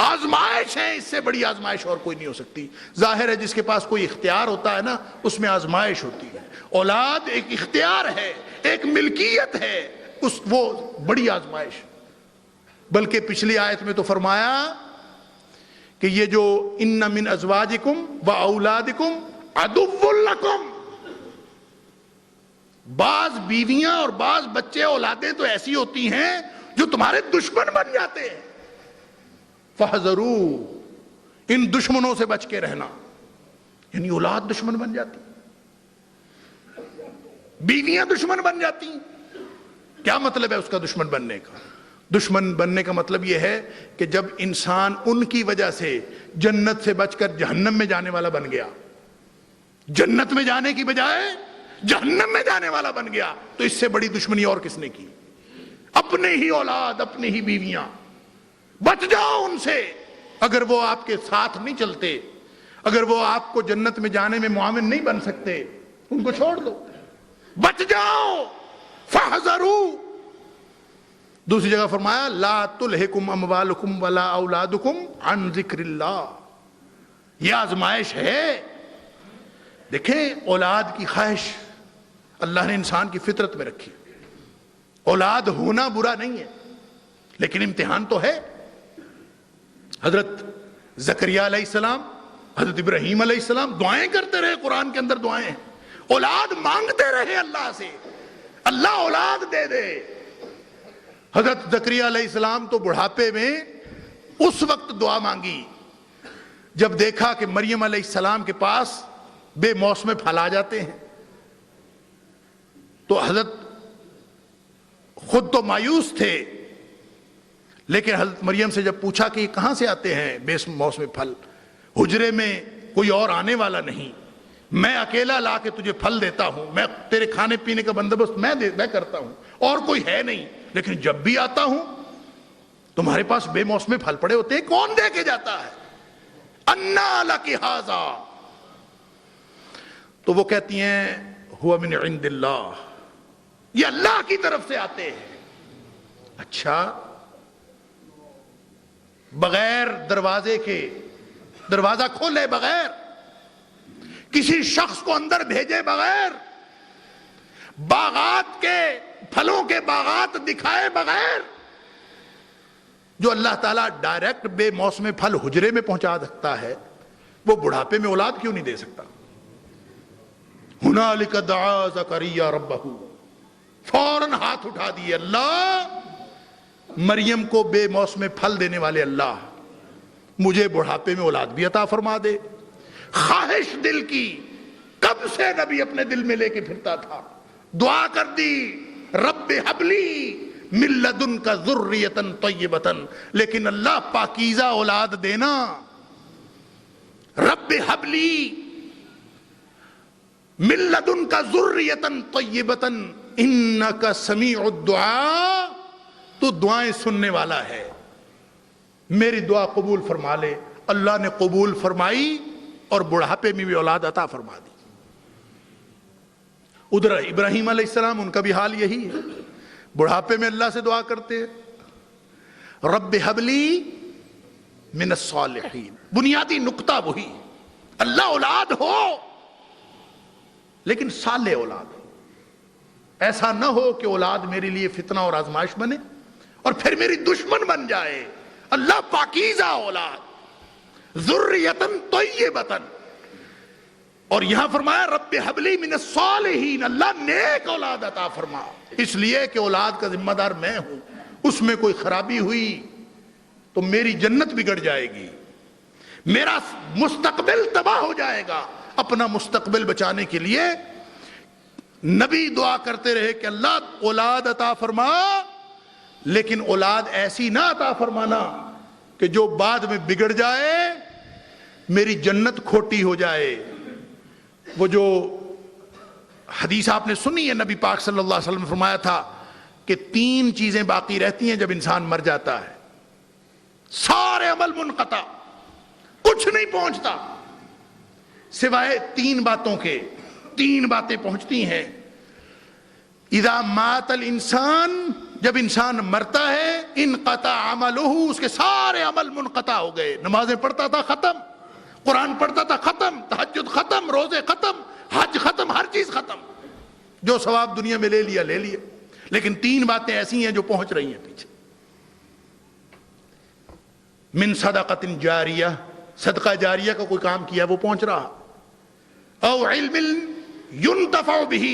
آزمائش ہے، اس سے بڑی آزمائش اور کوئی نہیں ہو سکتی۔ ظاہر ہے جس کے پاس کوئی اختیار ہوتا ہے نا، اس میں آزمائش ہوتی ہے۔ اولاد ایک اختیار ہے، ایک ملکیت ہے، وہ بڑی آزمائش۔ بلکہ پچھلی آیت میں تو فرمایا کہ یہ جو ان من ازواجکم و اولادکم عدو لکم، بعض بیویاں اور بعض بچے اولادیں تو ایسی ہوتی ہیں جو تمہارے دشمن بن جاتے ہیں۔ فَحْذَرُوا، ان دشمنوں سے بچ کے رہنا، یعنی اولاد دشمن بن جاتی، بیویاں دشمن بن جاتی۔ کیا مطلب ہے اس کا دشمن بننے کا؟ دشمن بننے کا مطلب یہ ہے کہ جب انسان ان کی وجہ سے جنت سے بچ کر جہنم میں جانے والا بن گیا، جنت میں جانے کی بجائے جہنم میں جانے والا بن گیا، تو اس سے بڑی دشمنی اور کس نے کی؟ اپنے ہی اولاد، اپنی ہی بیویاں، بچ جاؤ ان سے۔ اگر وہ آپ کے ساتھ نہیں چلتے، اگر وہ آپ کو جنت میں جانے میں معاون نہیں بن سکتے، ان کو چھوڑ دو، بچ جاؤ۔ فاحذروا، دوسری جگہ فرمایا لا تلہکم اموالکم ولا اولادکم عن ذکر اللہ۔ یہ آزمائش ہے۔ دیکھیں، اولاد کی خواہش اللہ نے انسان کی فطرت میں رکھی۔ اولاد ہونا برا نہیں ہے، لیکن امتحان تو ہے۔ حضرت زکریا علیہ السلام، حضرت ابراہیم علیہ السلام دعائیں کرتے رہے، قرآن کے اندر دعائیں ہیں، اولاد مانگتے رہے اللہ سے، اللہ اولاد دے دے۔ حضرت زکریا علیہ السلام تو بڑھاپے میں اس وقت دعا مانگی جب دیکھا کہ مریم علیہ السلام کے پاس بے موسم پھل آ جاتے ہیں، تو حضرت خود تو مایوس تھے، لیکن حضرت مریم سے جب پوچھا کہ یہ کہاں سے آتے ہیں بے موسم پھل، حجرے میں کوئی اور آنے والا نہیں، میں اکیلا لا کے تجھے پھل دیتا ہوں، میں تیرے کھانے پینے کا بندوبست میں کرتا ہوں، اور کوئی ہے نہیں، لیکن جب بھی آتا ہوں تمہارے پاس بے موسم پھل پڑے ہوتے ہیں، کون دے کے جاتا ہے؟ انا لکی ھذا، تو وہ کہتی ہیں ہوا من عند اللہ، یہ اللہ کی طرف سے آتے ہیں۔ اچھا، بغیر دروازے کے، دروازہ کھولے بغیر، کسی شخص کو اندر بھیجے بغیر، باغات کے پھلوں کے باغات دکھائے بغیر، جو اللہ تعالیٰ ڈائریکٹ بے موسم پھل حجرے میں پہنچا سکتا ہے، وہ بڑھاپے میں اولاد کیوں نہیں دے سکتا؟ ہنالک دعا زکریا ربہ، فوراً ہاتھ اٹھا دیے، اللہ مریم کو بے موسم پھل دینے والے اللہ، مجھے بڑھاپے میں اولاد بھی عطا فرما دے۔ خواہش دل کی کب سے نبی اپنے دل میں لے کے پھرتا تھا، دعا کر دی رب ہب لی من لدنک ذریۃ طیبۃ، لیکن اللہ پاکیزہ اولاد دینا، رب ہب لی من لدنک ذریۃ طیبۃ انک سمیع الدعاء، تو دعائیں سننے والا ہے، میری دعا قبول فرما لے۔ اللہ نے قبول فرمائی اور بڑھاپے میں بھی اولاد عطا فرما دی۔ ادھر ابراہیم علیہ السلام، ان کا بھی حال یہی ہے، بڑھاپے میں اللہ سے دعا کرتے ہیں رب ہب لی من الصالحین۔ بنیادی نقطہ وہی، اللہ اولاد ہو لیکن صالح اولاد ہو، ایسا نہ ہو کہ اولاد میرے لیے فتنہ اور آزمائش بنے اور پھر میری دشمن بن جائے۔ اللہ پاکیزہ اولاد، ذریۃ طیبۃ، اور یہاں فرمایا رب ہب لی من الصالحین، اللہ نیک اولاد عطا فرما، اس لیے کہ اولاد کا ذمہ دار میں ہوں، اس میں کوئی خرابی ہوئی تو میری جنت بگڑ جائے گی، میرا مستقبل تباہ ہو جائے گا۔ اپنا مستقبل بچانے کے لیے نبی دعا کرتے رہے کہ اللہ اولاد عطا فرما، لیکن اولاد ایسی نہ عطا فرمانا کہ جو بعد میں بگڑ جائے، میری جنت کھوٹی ہو جائے۔ وہ جو حدیث آپ نے سنی ہے، نبی پاک صلی اللہ علیہ وسلم نے فرمایا تھا کہ 3 چیزیں باقی رہتی ہیں جب انسان مر جاتا ہے، سارے عمل منقطع، کچھ نہیں پہنچتا سوائے 3 باتوں کے۔ 3 باتیں پہنچتی ہیں۔ اذا مات الانسان، جب انسان مرتا ہے، انقطع عملہ، اس کے سارے عمل منقطع ہو گئے۔ نمازیں پڑھتا تھا ختم، قرآن پڑھتا تھا ختم، تہجد ختم، روزے ختم، حج ختم، ہر چیز ختم، جو ثواب دنیا میں لے لیا لے لیا۔ لیکن 3 باتیں ایسی ہیں جو پہنچ رہی ہیں پیچھے۔ من صدقۃ جاریہ، صدقہ جاریہ کا کوئی کام کیا وہ پہنچ رہا، او علم ينتفع به،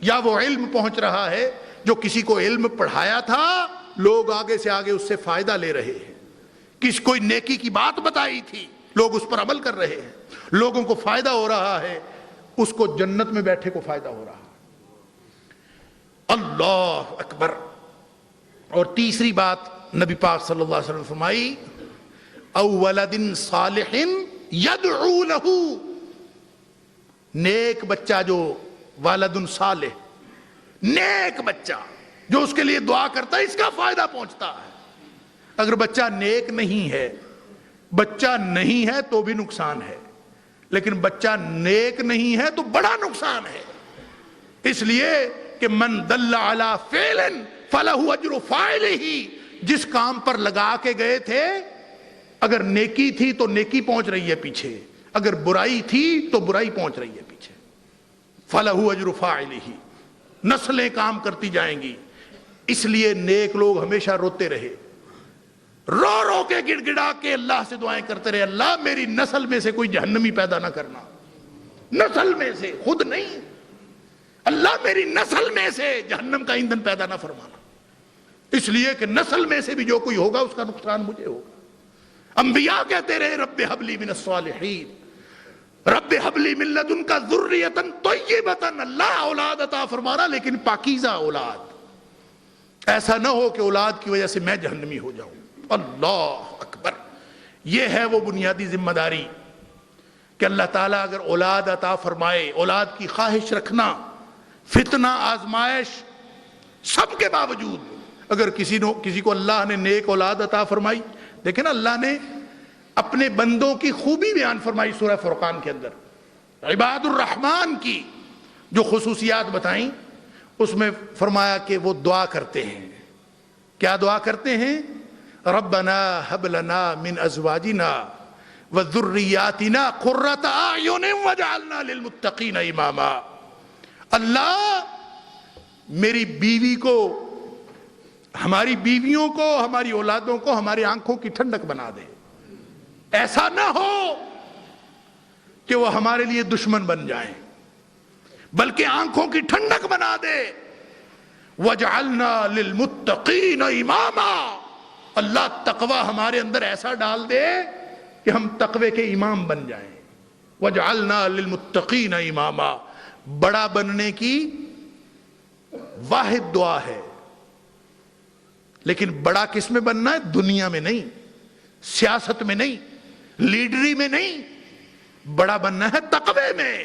یا وہ علم پہنچ رہا ہے جو کسی کو علم پڑھایا تھا، لوگ آگے سے آگے اس سے فائدہ لے رہے ہیں، کس کوئی نیکی کی بات بتائی تھی، لوگ اس پر عمل کر رہے ہیں، لوگوں کو فائدہ ہو رہا ہے، اس کو جنت میں بیٹھے کو فائدہ ہو رہا ہے۔ اللہ اکبر۔ اور تیسری بات نبی پاک صلی اللہ علیہ وسلم فرمائی او ولد صالح یدعو لہ، نیک بچہ جو والد صالح، نیک بچہ جو اس کے لیے دعا کرتا ہے، اس کا فائدہ پہنچتا ہے۔ اگر بچہ نیک نہیں ہے، بچہ نہیں ہے تو بھی نقصان ہے، لیکن بچہ نیک نہیں ہے تو بڑا نقصان ہے۔ اس لیے کہ من دل علی فعل فلہ اجر فاعلہ، جس کام پر لگا کے گئے تھے، اگر نیکی تھی تو نیکی پہنچ رہی ہے پیچھے، اگر برائی تھی تو برائی پہنچ رہی ہے پیچھے۔ فلہ اجر فاعلہ، نسلیں کام کرتی جائیں گی۔ اس لیے نیک لوگ ہمیشہ روتے رہے، رو رو کے گڑ گڑا کے اللہ سے دعائیں کرتے رہے، اللہ میری نسل میں سے کوئی جہنمی پیدا نہ کرنا، نسل میں سے، خود نہیں، اللہ میری نسل میں سے جہنم کا ایندھن پیدا نہ فرمانا، اس لیے کہ نسل میں سے بھی جو کوئی ہوگا اس کا نقصان مجھے ہوگا۔ انبیاء کہتے رہے رب حب لی من الصالحین، رب حب لی من لدنک ذریۃ طیبۃ، اللہ اولاد عطا فرمانا لیکن پاکیزہ اولاد، ایسا نہ ہو کہ اولاد کی وجہ سے میں جہنمی ہو جاؤں۔ اللہ اکبر، یہ ہے وہ بنیادی ذمہ داری کہ اللہ تعالیٰ اگر اولاد عطا فرمائے، اولاد کی خواہش رکھنا، فتنہ آزمائش سب کے باوجود اگر کسی کو اللہ نے نیک اولاد عطا فرمائی، دیکھیں نا اللہ نے اپنے بندوں کی خوبی بیان فرمائی سورہ فرقان کے اندر، عباد الرحمن کی جو خصوصیات بتائیں، اس میں فرمایا کہ وہ دعا کرتے ہیں۔ کیا دعا کرتے ہیں؟ ربنا ہب لنا من ازواجنا وذریاتنا قرۃ اعین واجعلنا للمتقین اماما، اللہ میری بیوی کو، ہماری بیویوں کو، ہماری اولادوں کو ہماری آنکھوں کی ٹھنڈک بنا دے، ایسا نہ ہو کہ وہ ہمارے لیے دشمن بن جائیں، بلکہ آنکھوں کی ٹھنڈک بنا دے۔ وَجْعَلْنَا لِلْمُتَّقِينَ إِمَامًا، اللہ تقوی ہمارے اندر ایسا ڈال دے کہ ہم تقوی کے امام بن جائیں۔ وَجْعَلْنَا لِلْمُتَّقِينَ إِمَامًا، بڑا بننے کی واحد دعا ہے، لیکن بڑا کس میں بننا ہے؟ دنیا میں نہیں، سیاست میں نہیں، لیڈری میں نہیں، بڑا بننا ہے تقوی میں،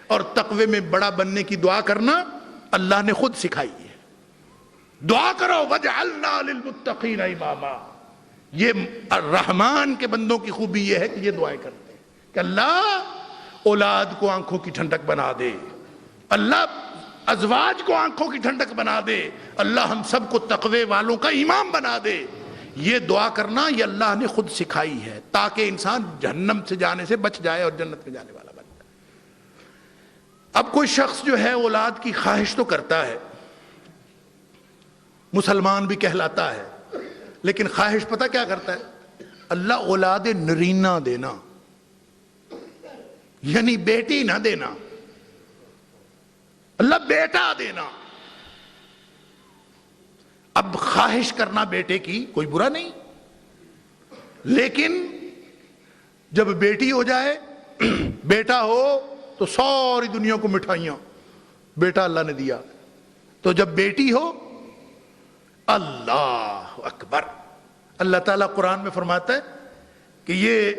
اور تقوی میں بڑا بننے کی دعا کرنا اللہ نے خود سکھائی ہے۔ دعا کرو وَجْعَلْنَا لِلْمُتَّقِينَ إِمَامًا، یہ الرحمن کے بندوں کی خوبی یہ ہے کہ یہ دعائیں کرتے ہیں کہ اللہ اولاد کو آنکھوں کی ٹھنڈک بنا دے، اللہ ازواج کو آنکھوں کی ٹھنڈک بنا دے، اللہ ہم سب کو تقوی والوں کا امام بنا دے۔ یہ دعا کرنا یہ اللہ نے خود سکھائی ہے تاکہ انسان جہنم سے جانے سے بچ جائے اور جنت میں جانے والا بن جائے۔ اب کوئی شخص جو ہے اولاد کی خواہش تو کرتا ہے، مسلمان بھی کہلاتا ہے، لیکن خواہش پتہ کیا کرتا ہے؟ اللہ اولاد نرینہ دینا، یعنی بیٹی نہ دینا، اللہ بیٹا دینا۔ اب خواہش کرنا بیٹے کی کوئی برا نہیں، لیکن جب بیٹی ہو جائے، بیٹا ہو تو ساری دنیا کو مٹھائیاں، بیٹا اللہ نے دیا، تو جب بیٹی ہو، اللہ اکبر، اللہ تعالیٰ قرآن میں فرماتا ہے کہ یہ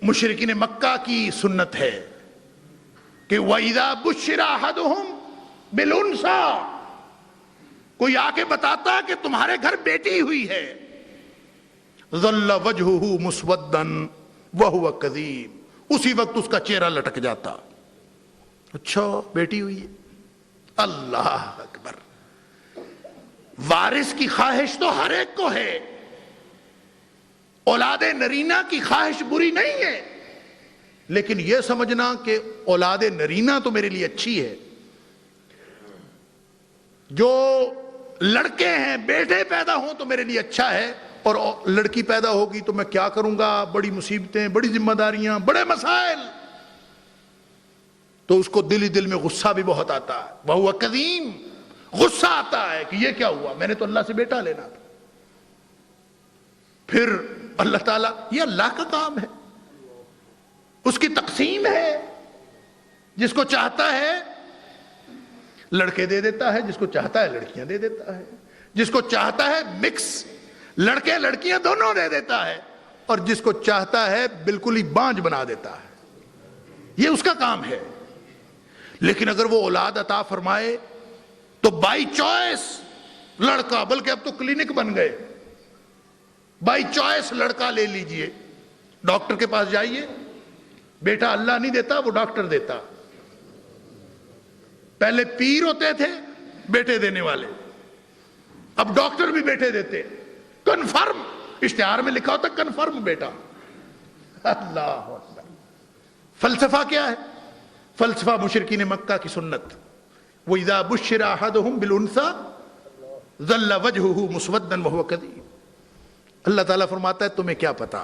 مشرکین مکہ کی سنت ہے کہ وَإِذَا بُشِّرَ أَحَدُهُمْ بِالْأُنثَىٰ، کوئی آ کے بتاتا کہ تمہارے گھر بیٹی ہوئی ہے، ظَلَّ وَجْهُهُ مُسْوَدًّا وَهُوَ كَظِيمٌ، اسی وقت اس کا چہرہ لٹک جاتا، اچھا بیٹی ہوئی ہے، اللہ اکبر۔ وارث کی خواہش تو ہر ایک کو ہے، اولاد نرینہ کی خواہش بری نہیں ہے، لیکن یہ سمجھنا کہ اولاد نرینہ تو میرے لیے اچھی ہے، جو لڑکے ہیں بیٹے پیدا ہوں تو میرے لیے اچھا ہے، اور لڑکی پیدا ہوگی تو میں کیا کروں گا، بڑی مصیبتیں، بڑی ذمہ داریاں، بڑے مسائل، تو اس کو دل ہی دل میں غصہ بھی بہت آتا ہے، وَهُوَ كَظِيمٌ، غصہ آتا ہے کہ یہ کیا ہوا، میں نے تو اللہ سے بیٹا لینا تھا۔ پھر اللہ تعالیٰ، یہ اللہ کا کام ہے، اس کی تقسیم ہے، جس کو چاہتا ہے لڑکے دے دیتا ہے، جس کو چاہتا ہے لڑکیاں دے دیتا ہے، جس کو چاہتا ہے مکس لڑکے لڑکیاں دونوں دے دیتا ہے، اور جس کو چاہتا ہے بالکل ہی بانج بنا دیتا ہے، یہ اس کا کام ہے۔ لیکن اگر وہ اولاد عطا فرمائے تو بائی چوائس لڑکا، بلکہ اب تو کلینک بن گئے، بائی چوائس لڑکا لے لیجئے، ڈاکٹر کے پاس جائیے، بیٹا اللہ نہیں دیتا، وہ ڈاکٹر دیتا۔ پہلے پیر ہوتے تھے بیٹے دینے والے، اب ڈاکٹر بھی بیٹے دیتے، کنفرم، اشتہار میں لکھا ہوتا کنفرم بیٹا۔ اللہ اکبر۔ فلسفہ کیا ہے؟ فلسفہ مشرکین مکہ کی سنت، وَإِذَا بُشِّرَ أَحَدُهُمْ بِالْأُنثَىٰ ظَلَّ وَجْهُهُ مُسْوَدًّا وَهُوَ كَظِيمٌ۔ اللہ تعالیٰ فرماتا ہے تمہیں کیا پتا،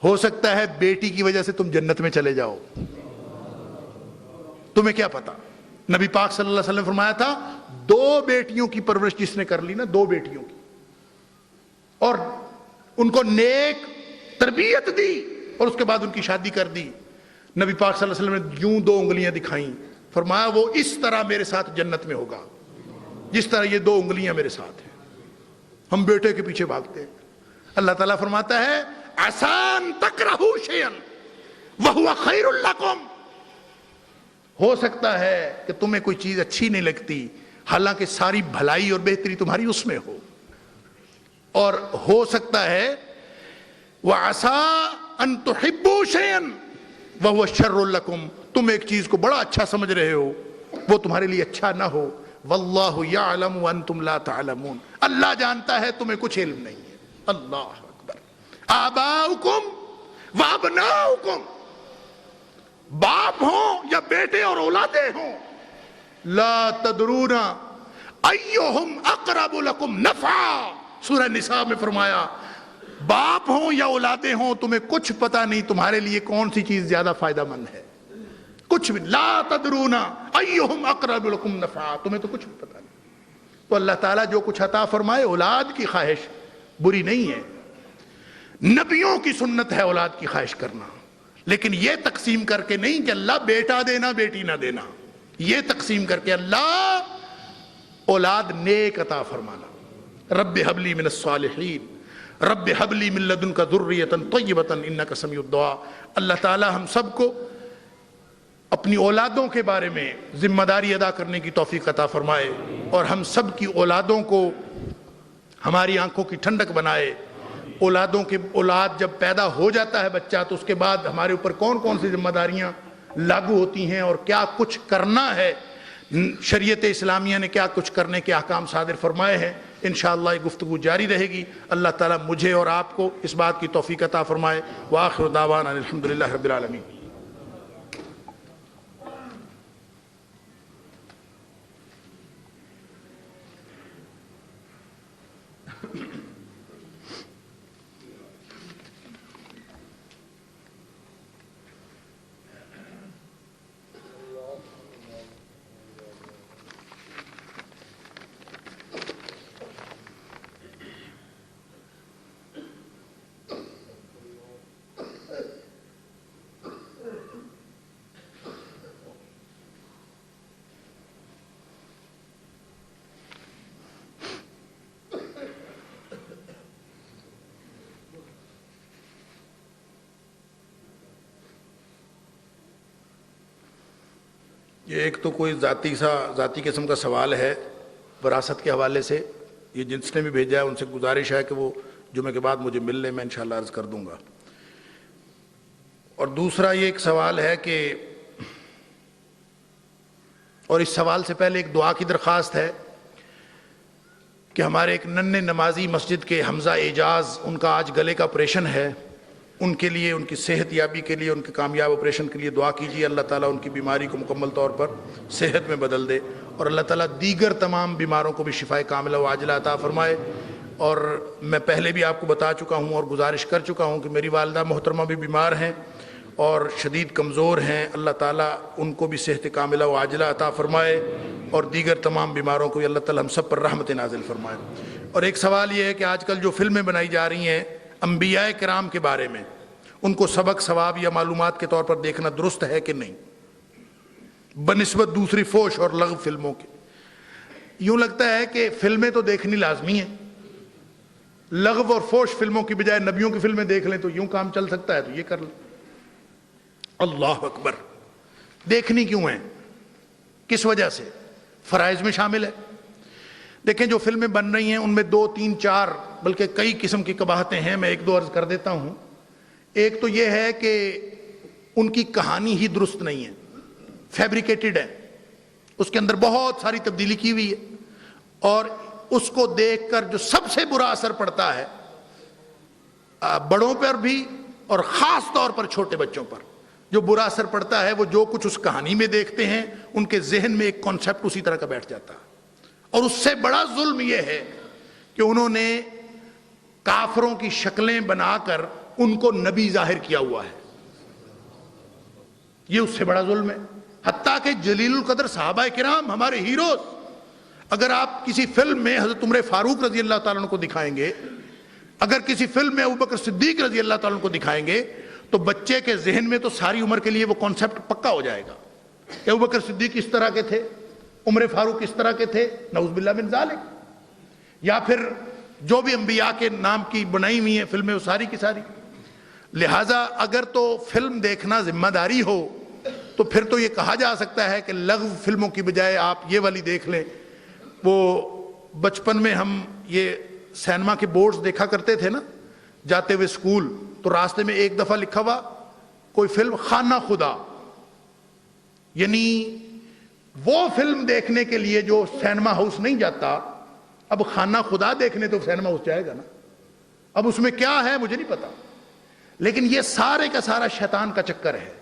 ہو سکتا ہے بیٹی کی وجہ سے تم جنت میں چلے جاؤ، تمہیں کیا پتا۔ نبی پاک صلی اللہ علیہ وسلم نے فرمایا تھا 2 بیٹیوں کی پرورش جس نے کر لی نا، 2 بیٹیوں کی، اور ان کو نیک تربیت دی اور اس کے بعد ان کی شادی کر دی، نبی پاک صلی اللہ علیہ وسلم نے یوں 2 انگلیاں دکھائیں، فرمایا وہ اس طرح میرے ساتھ جنت میں ہوگا جس طرح یہ 2 انگلیاں میرے ساتھ ہیں۔ ہم بیٹے کے پیچھے بھاگتے ہیں۔ اللہ تعالیٰ فرماتا ہے آسان تکرہوا شیئا وہو خیر لکم، ہو سکتا ہے کہ تمہیں کوئی چیز اچھی نہیں لگتی حالانکہ ساری بھلائی اور بہتری تمہاری اس میں ہو، اور ہو سکتا ہے وَعَسَىٰ أَن تُحِبُّوا شَيْئًا وَهُوَ شَرٌّ لَكُمْ، تم ایک چیز کو بڑا اچھا سمجھ رہے ہو وہ تمہارے لیے اچھا نہ ہو، وَاللَّهُ يَعْلَمُ وَأَنْتُمْ لَا تَعْلَمُونَ، اللہ جانتا ہے تمہیں کچھ علم نہیں ہے۔ اللہ اکبر۔ آباؤکم وابناؤکم، باپ ہوں یا بیٹے اور اولادیں ہوں، لا تدرون ایہم اقرب لکم نفعا، سورہ نساء میں فرمایا باپ ہوں یا اولادیں ہوں تمہیں کچھ پتا نہیں تمہارے لیے کون سی چیز زیادہ فائدہ مند ہے، کچھ بھی، لا تدرون ایہم اقرب لکم نفعا، تمہیں تو کچھ بھی پتا نہیں۔ تو اللہ تعالیٰ جو کچھ عطا فرمائے، اولاد کی خواہش بری نہیں ہے، نبیوں کی سنت ہے اولاد کی خواہش کرنا، لیکن یہ تقسیم کر کے نہیں کہ اللہ بیٹا دینا بیٹی نہ دینا، یہ تقسیم کر کے اللہ اولاد نیک عطا فرمانا۔ رب حب لی من الصالحین، رب حب لی من لدنک ذریۃ طیبۃ انک سمیع الدعاء۔ اللہ تعالی ہم سب کو اپنی اولادوں کے بارے میں ذمہ داری ادا کرنے کی توفیق عطا فرمائے، اور ہم سب کی اولادوں کو ہماری آنکھوں کی ٹھنڈک بنائے۔ اولاد جب پیدا ہو جاتا ہے بچہ تو اس کے بعد ہمارے اوپر کون کون سی ذمہ داریاں لاگو ہوتی ہیں اور کیا کچھ کرنا ہے، شریعت اسلامیہ نے کیا کچھ کرنے کے احکام صادر فرمائے ہیں، انشاءاللہ یہ گفتگو جاری رہے گی۔ اللہ تعالیٰ مجھے اور آپ کو اس بات کی توفیق عطا فرمائے۔ وآخر دعوانا الحمدللہ رب العالمین۔ یہ ایک تو کوئی ذاتی قسم کا سوال ہے وراثت کے حوالے سے، یہ جس نے بھی بھیجا ہے ان سے گزارش ہے کہ وہ جمعے کے بعد مجھے مل لیں، میں انشاءاللہ عرض کر دوں گا۔ اور دوسرا یہ ایک سوال ہے کہ، اور اس سوال سے پہلے ایک دعا کی درخواست ہے کہ ہمارے ایک ننھے نمازی مسجد کے حمزہ اعجاز، ان کا آج گلے کا آپریشن ہے، ان کے لیے، ان کی صحت یابی کے لیے، ان کے کامیاب آپریشن کے لیے دعا کیجیے، اللہ تعالیٰ ان کی بیماری کو مکمل طور پر صحت میں بدل دے، اور اللہ تعالیٰ دیگر تمام بیماروں کو بھی شفائے کاملہ و عاجلہ عطا فرمائے۔ اور میں پہلے بھی آپ کو بتا چکا ہوں اور گزارش کر چکا ہوں کہ میری والدہ محترمہ بھی بیمار ہیں اور شدید کمزور ہیں، اللہ تعالیٰ ان کو بھی صحت کاملہ و عاجلہ عطا فرمائے، اور دیگر تمام بیماروں کو بھی اللہ تعالیٰ ہم سب پر رحمت نازل فرمائے۔ اور ایک سوال یہ ہے کہ آج کل جو فلمیں بنائی جا رہی ہیں انبیاء کرام کے بارے میں، ان کو سبق ثواب یا معلومات کے طور پر دیکھنا درست ہے کہ نہیں، بنسبت دوسری فوش اور لغو فلموں کے؟ یوں لگتا ہے کہ فلمیں تو دیکھنی لازمی ہیں، لغو اور فوش فلموں کی بجائے نبیوں کی فلمیں دیکھ لیں تو یوں کام چل سکتا ہے، تو یہ کر لیں۔ اللہ اکبر، دیکھنی کیوں ہیں؟ کس وجہ سے؟ فرائض میں شامل ہے۔ دیکھیں جو فلمیں بن رہی ہیں ان میں 2 3 4 بلکہ کئی قسم کی قباحتیں ہیں، میں 1 2 عرض کر دیتا ہوں۔ ایک تو یہ ہے کہ ان کی کہانی ہی درست نہیں ہے، فیبریکیٹڈ ہے، اس کے اندر بہت ساری تبدیلی کی ہوئی ہے، اور اس کو دیکھ کر جو سب سے برا اثر پڑتا ہے بڑوں پر بھی اور خاص طور پر چھوٹے بچوں پر جو برا اثر پڑتا ہے، وہ جو کچھ اس کہانی میں دیکھتے ہیں ان کے ذہن میں ایک کانسیپٹ اسی طرح کا بیٹھ جاتا ہے۔ اور اس سے بڑا ظلم یہ ہے کہ انہوں نے کافروں کی شکلیں بنا کر ان کو نبی ظاہر کیا ہوا ہے، یہ اس سے بڑا ظلم ہے۔ حتیٰ کہ جلیل القدر صحابہ کرام، ہمارے ہیروز، اگر آپ کسی فلم میں حضرت عمر فاروق رضی اللہ تعالیٰ عنہ کو دکھائیں گے، اگر کسی فلم میں ابوبکر صدیق رضی اللہ تعالیٰ عنہ کو دکھائیں گے، تو بچے کے ذہن میں تو ساری عمر کے لیے وہ کانسیپٹ پکا ہو جائے گا کہ ابوبکر صدیق اس طرح کے تھے، عمر فاروق اس طرح کے تھے، نعوذ باللہ من ذالک۔ یا پھر جو بھی انبیاء کے نام کی بنائی ہوئی ہیں فلمیں، وہ ساری کی ساری۔ لہٰذا اگر تو فلم دیکھنا ذمہ داری ہو تو پھر تو یہ کہا جا سکتا ہے کہ لغو فلموں کی بجائے آپ یہ والی دیکھ لیں۔ وہ بچپن میں ہم یہ سینما کے بورڈز دیکھا کرتے تھے نا، جاتے ہوئے اسکول، تو راستے میں ایک دفعہ لکھا ہوا کوئی فلم خانہ خدا، یعنی وہ فلم دیکھنے کے لیے جو سینما ہاؤس نہیں جاتا، اب خانہ خدا دیکھنے تو سینما ہاؤس جائے گا نا۔ اب اس میں کیا ہے مجھے نہیں پتا، لیکن یہ سارے کا سارا شیطان کا چکر ہے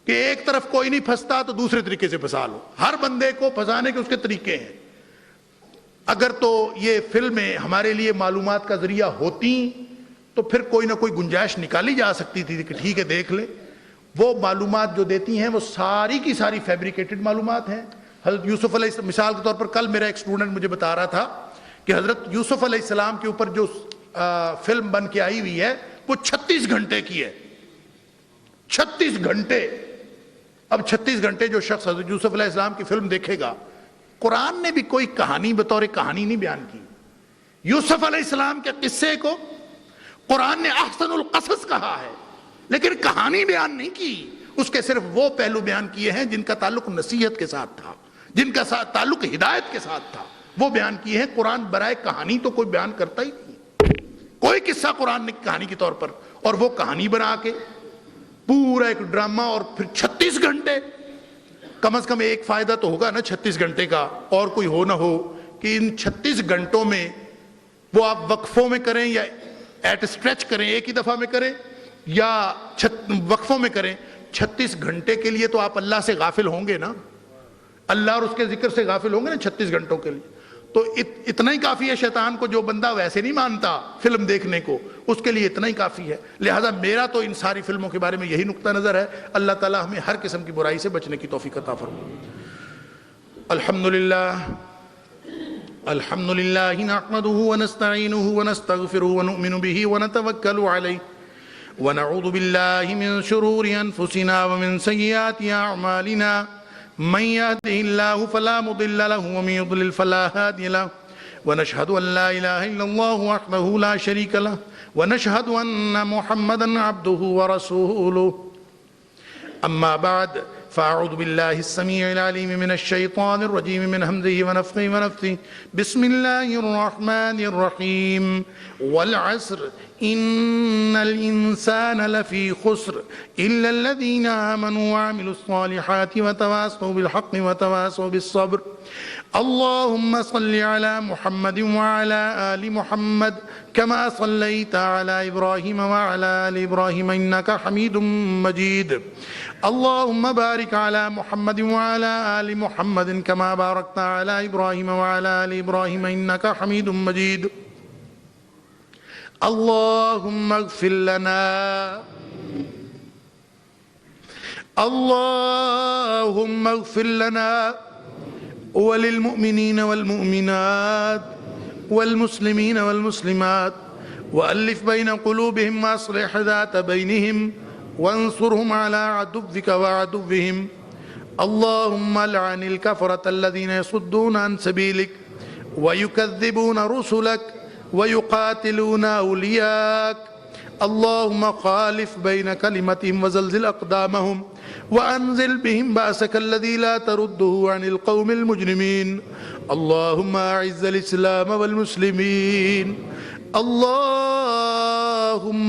کہ ایک طرف کوئی نہیں پھنستا تو دوسرے طریقے سے پھنسا لو۔ ہر بندے کو پھنسانے کے اس کے طریقے ہیں۔ اگر تو یہ فلمیں ہمارے لیے معلومات کا ذریعہ ہوتی تو پھر کوئی نہ کوئی گنجائش نکالی جا سکتی تھی کہ ٹھیک ہے دیکھ لیں۔ وہ معلومات جو دیتی ہیں وہ ساری کی ساری فیبریکیٹڈ معلومات ہیں۔ حضرت یوسف علیہ السلام، مثال کے طور پر کل میرا ایک اسٹوڈنٹ مجھے بتا رہا تھا کہ حضرت یوسف علیہ السلام کے اوپر جو فلم بن کے آئی ہوئی ہے وہ 36 گھنٹے کی ہے، 36 گھنٹے۔ اب 36 گھنٹے جو شخص حضرت یوسف علیہ السلام کی فلم دیکھے گا، قرآن نے بھی کوئی کہانی بطور کہانی نہیں بیان کی۔ یوسف علیہ السلام کے قصے کو قرآن نے احسن القصص کہا ہے، لیکن کہانی بیان نہیں کی۔ اس کے صرف وہ پہلو بیان کیے ہیں جن کا تعلق نصیحت کے ساتھ تھا، جن کا تعلق ہدایت کے ساتھ تھا، وہ بیان کیے ہیں۔ قرآن برائے کہانی تو کوئی بیان کرتا ہی نہیں، کوئی قصہ قرآن نے کہانی کے طور پر، اور وہ کہانی بنا کے پورا ایک ڈرامہ، اور پھر 36 گھنٹے۔ کم از کم ایک فائدہ تو ہوگا نا 36 گھنٹے کا، اور کوئی ہو نہ ہو کہ ان 36 گھنٹوں میں وہ آپ وقفوں میں کریں یا ایٹ اسٹریچ کریں، ایک ہی دفعہ میں کریں یا وقفوں میں کریں، 36 گھنٹے کے لیے تو آپ اللہ سے غافل ہوں گے نا، اللہ اور اس کے ذکر سے غافل ہوں گے نا 36 گھنٹوں کے لیے۔ تو اتنا ہی کافی ہے شیطان کو، جو بندہ ویسے نہیں مانتا فلم دیکھنے کو، اس کے لیے اتنا ہی کافی ہے۔ لہذا میرا تو ان ساری فلموں کے بارے میں یہی نقطہ نظر ہے۔ اللہ تعالی ہمیں ہر قسم کی برائی سے بچنے کی توفیق عطا فرمائے۔ الحمدللہ نحمده ونستعینه ونستغفره ونؤمن به ونتوکل علیہ ونعوذ باللہ من شرور انفسنا ومن سیئات اعمالنا من يهده الله فلا مضل له ومن يضلل فلا هادي له ونشهد ان لا اله الا الله وحده لا شريك له ونشهد ان محمدا عبده ورسوله اما بعد فاعوذ بالله السميع العليم من الشيطان الرجيم من همزه ونفخه ونفثه بسم الله الرحمن الرحيم والعصر إن الإنسان لفي خسر إلا الذين آمنوا وعملوا الصالحات وتواصوا بالحق وتواصوا بالصبر اللهم صل على محمد وعلى آل محمد كما صليت على إبراهيم وعلى آل إبراهيم إنك حميد مجيد اللهم بارك على محمد وعلى آل محمد كما باركت على إبراهيم وعلى آل إبراهيم إنك حميد مجيد اللهم اغفر لنا اللهم اغفر لنا وللمؤمنين والمؤمنات والمسلمين والمسلمات وألف بين قلوبهم وأصلح ذات بينهم وانصرهم على عدوك وعدوهم اللهم لعن الكفرة الذين يصدون عن سبيلك ويكذبون رسلك ويقاتلون أولياءك اللهم خالف بين كلمتهم وزلزل أقدامهم وأنزل بهم بأسك الذي لا ترده عن القوم المجرمين. اللهم أعز الإسلام والمسلمين. اللهم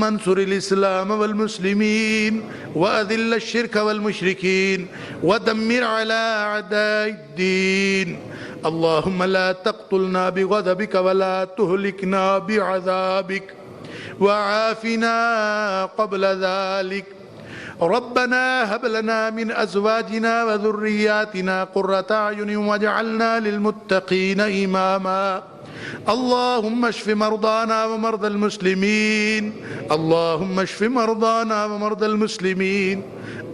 انصر الإسلام والمسلمين وأذل الشرك والمشركين ودمر على أعداء الدين. اللهم لا تقتلنا بغضبك ولا تهلكنا بعذابك وعافنا قبل ذلك. ربنا هب لنا من أزواجنا وذرياتنا قرة أعين واجعلنا للمتقين إماما. اللهم اشف مرضانا ومرضى المسلمين. اللهم اشف مرضانا ومرضى المسلمين.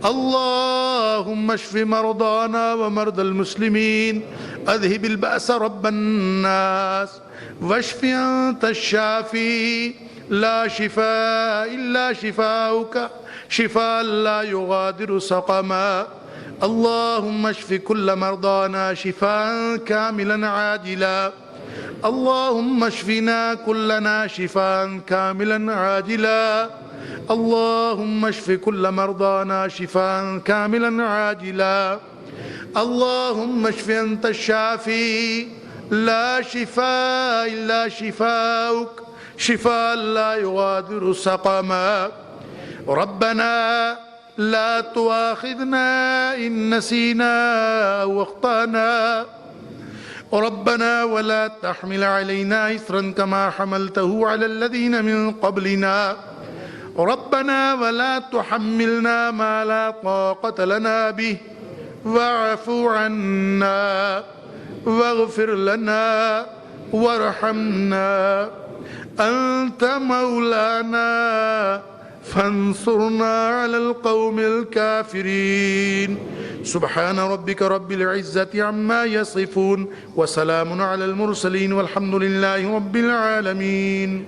اللهم اشف مرضانا ومرضى المسلمين. أذهب البأس رب الناس واشف أنت الشافي لا شفاء إلا شفاؤك شفاء لا يغادر سقما. اللهم اشف كل مرضانا شفاء كاملا عاجلا. اللهم اشفنا كلنا شفاء كاملا عاجلا. اللهم اشف كل مرضانا شفاء كاملا عاجلا. اللهم اشف أنت الشافي لا شفاء إلا شفاؤك شفاء لا يغادر سقما. ربنا لا تؤاخذنا إن نسينا أو أخطأنا. ربنا ولا تحمل علينا إثرا كما حملته على الذين من قبلنا. ربنا ولا تحملنا ما لا طاقة لنا به واعف عنا واغفر لنا وارحمنا. أنت مولانا فانصرنا على القوم الكافرين. سبحان ربك رب العزة عما يصفون وسلام على المرسلين والحمد لله رب العالمين.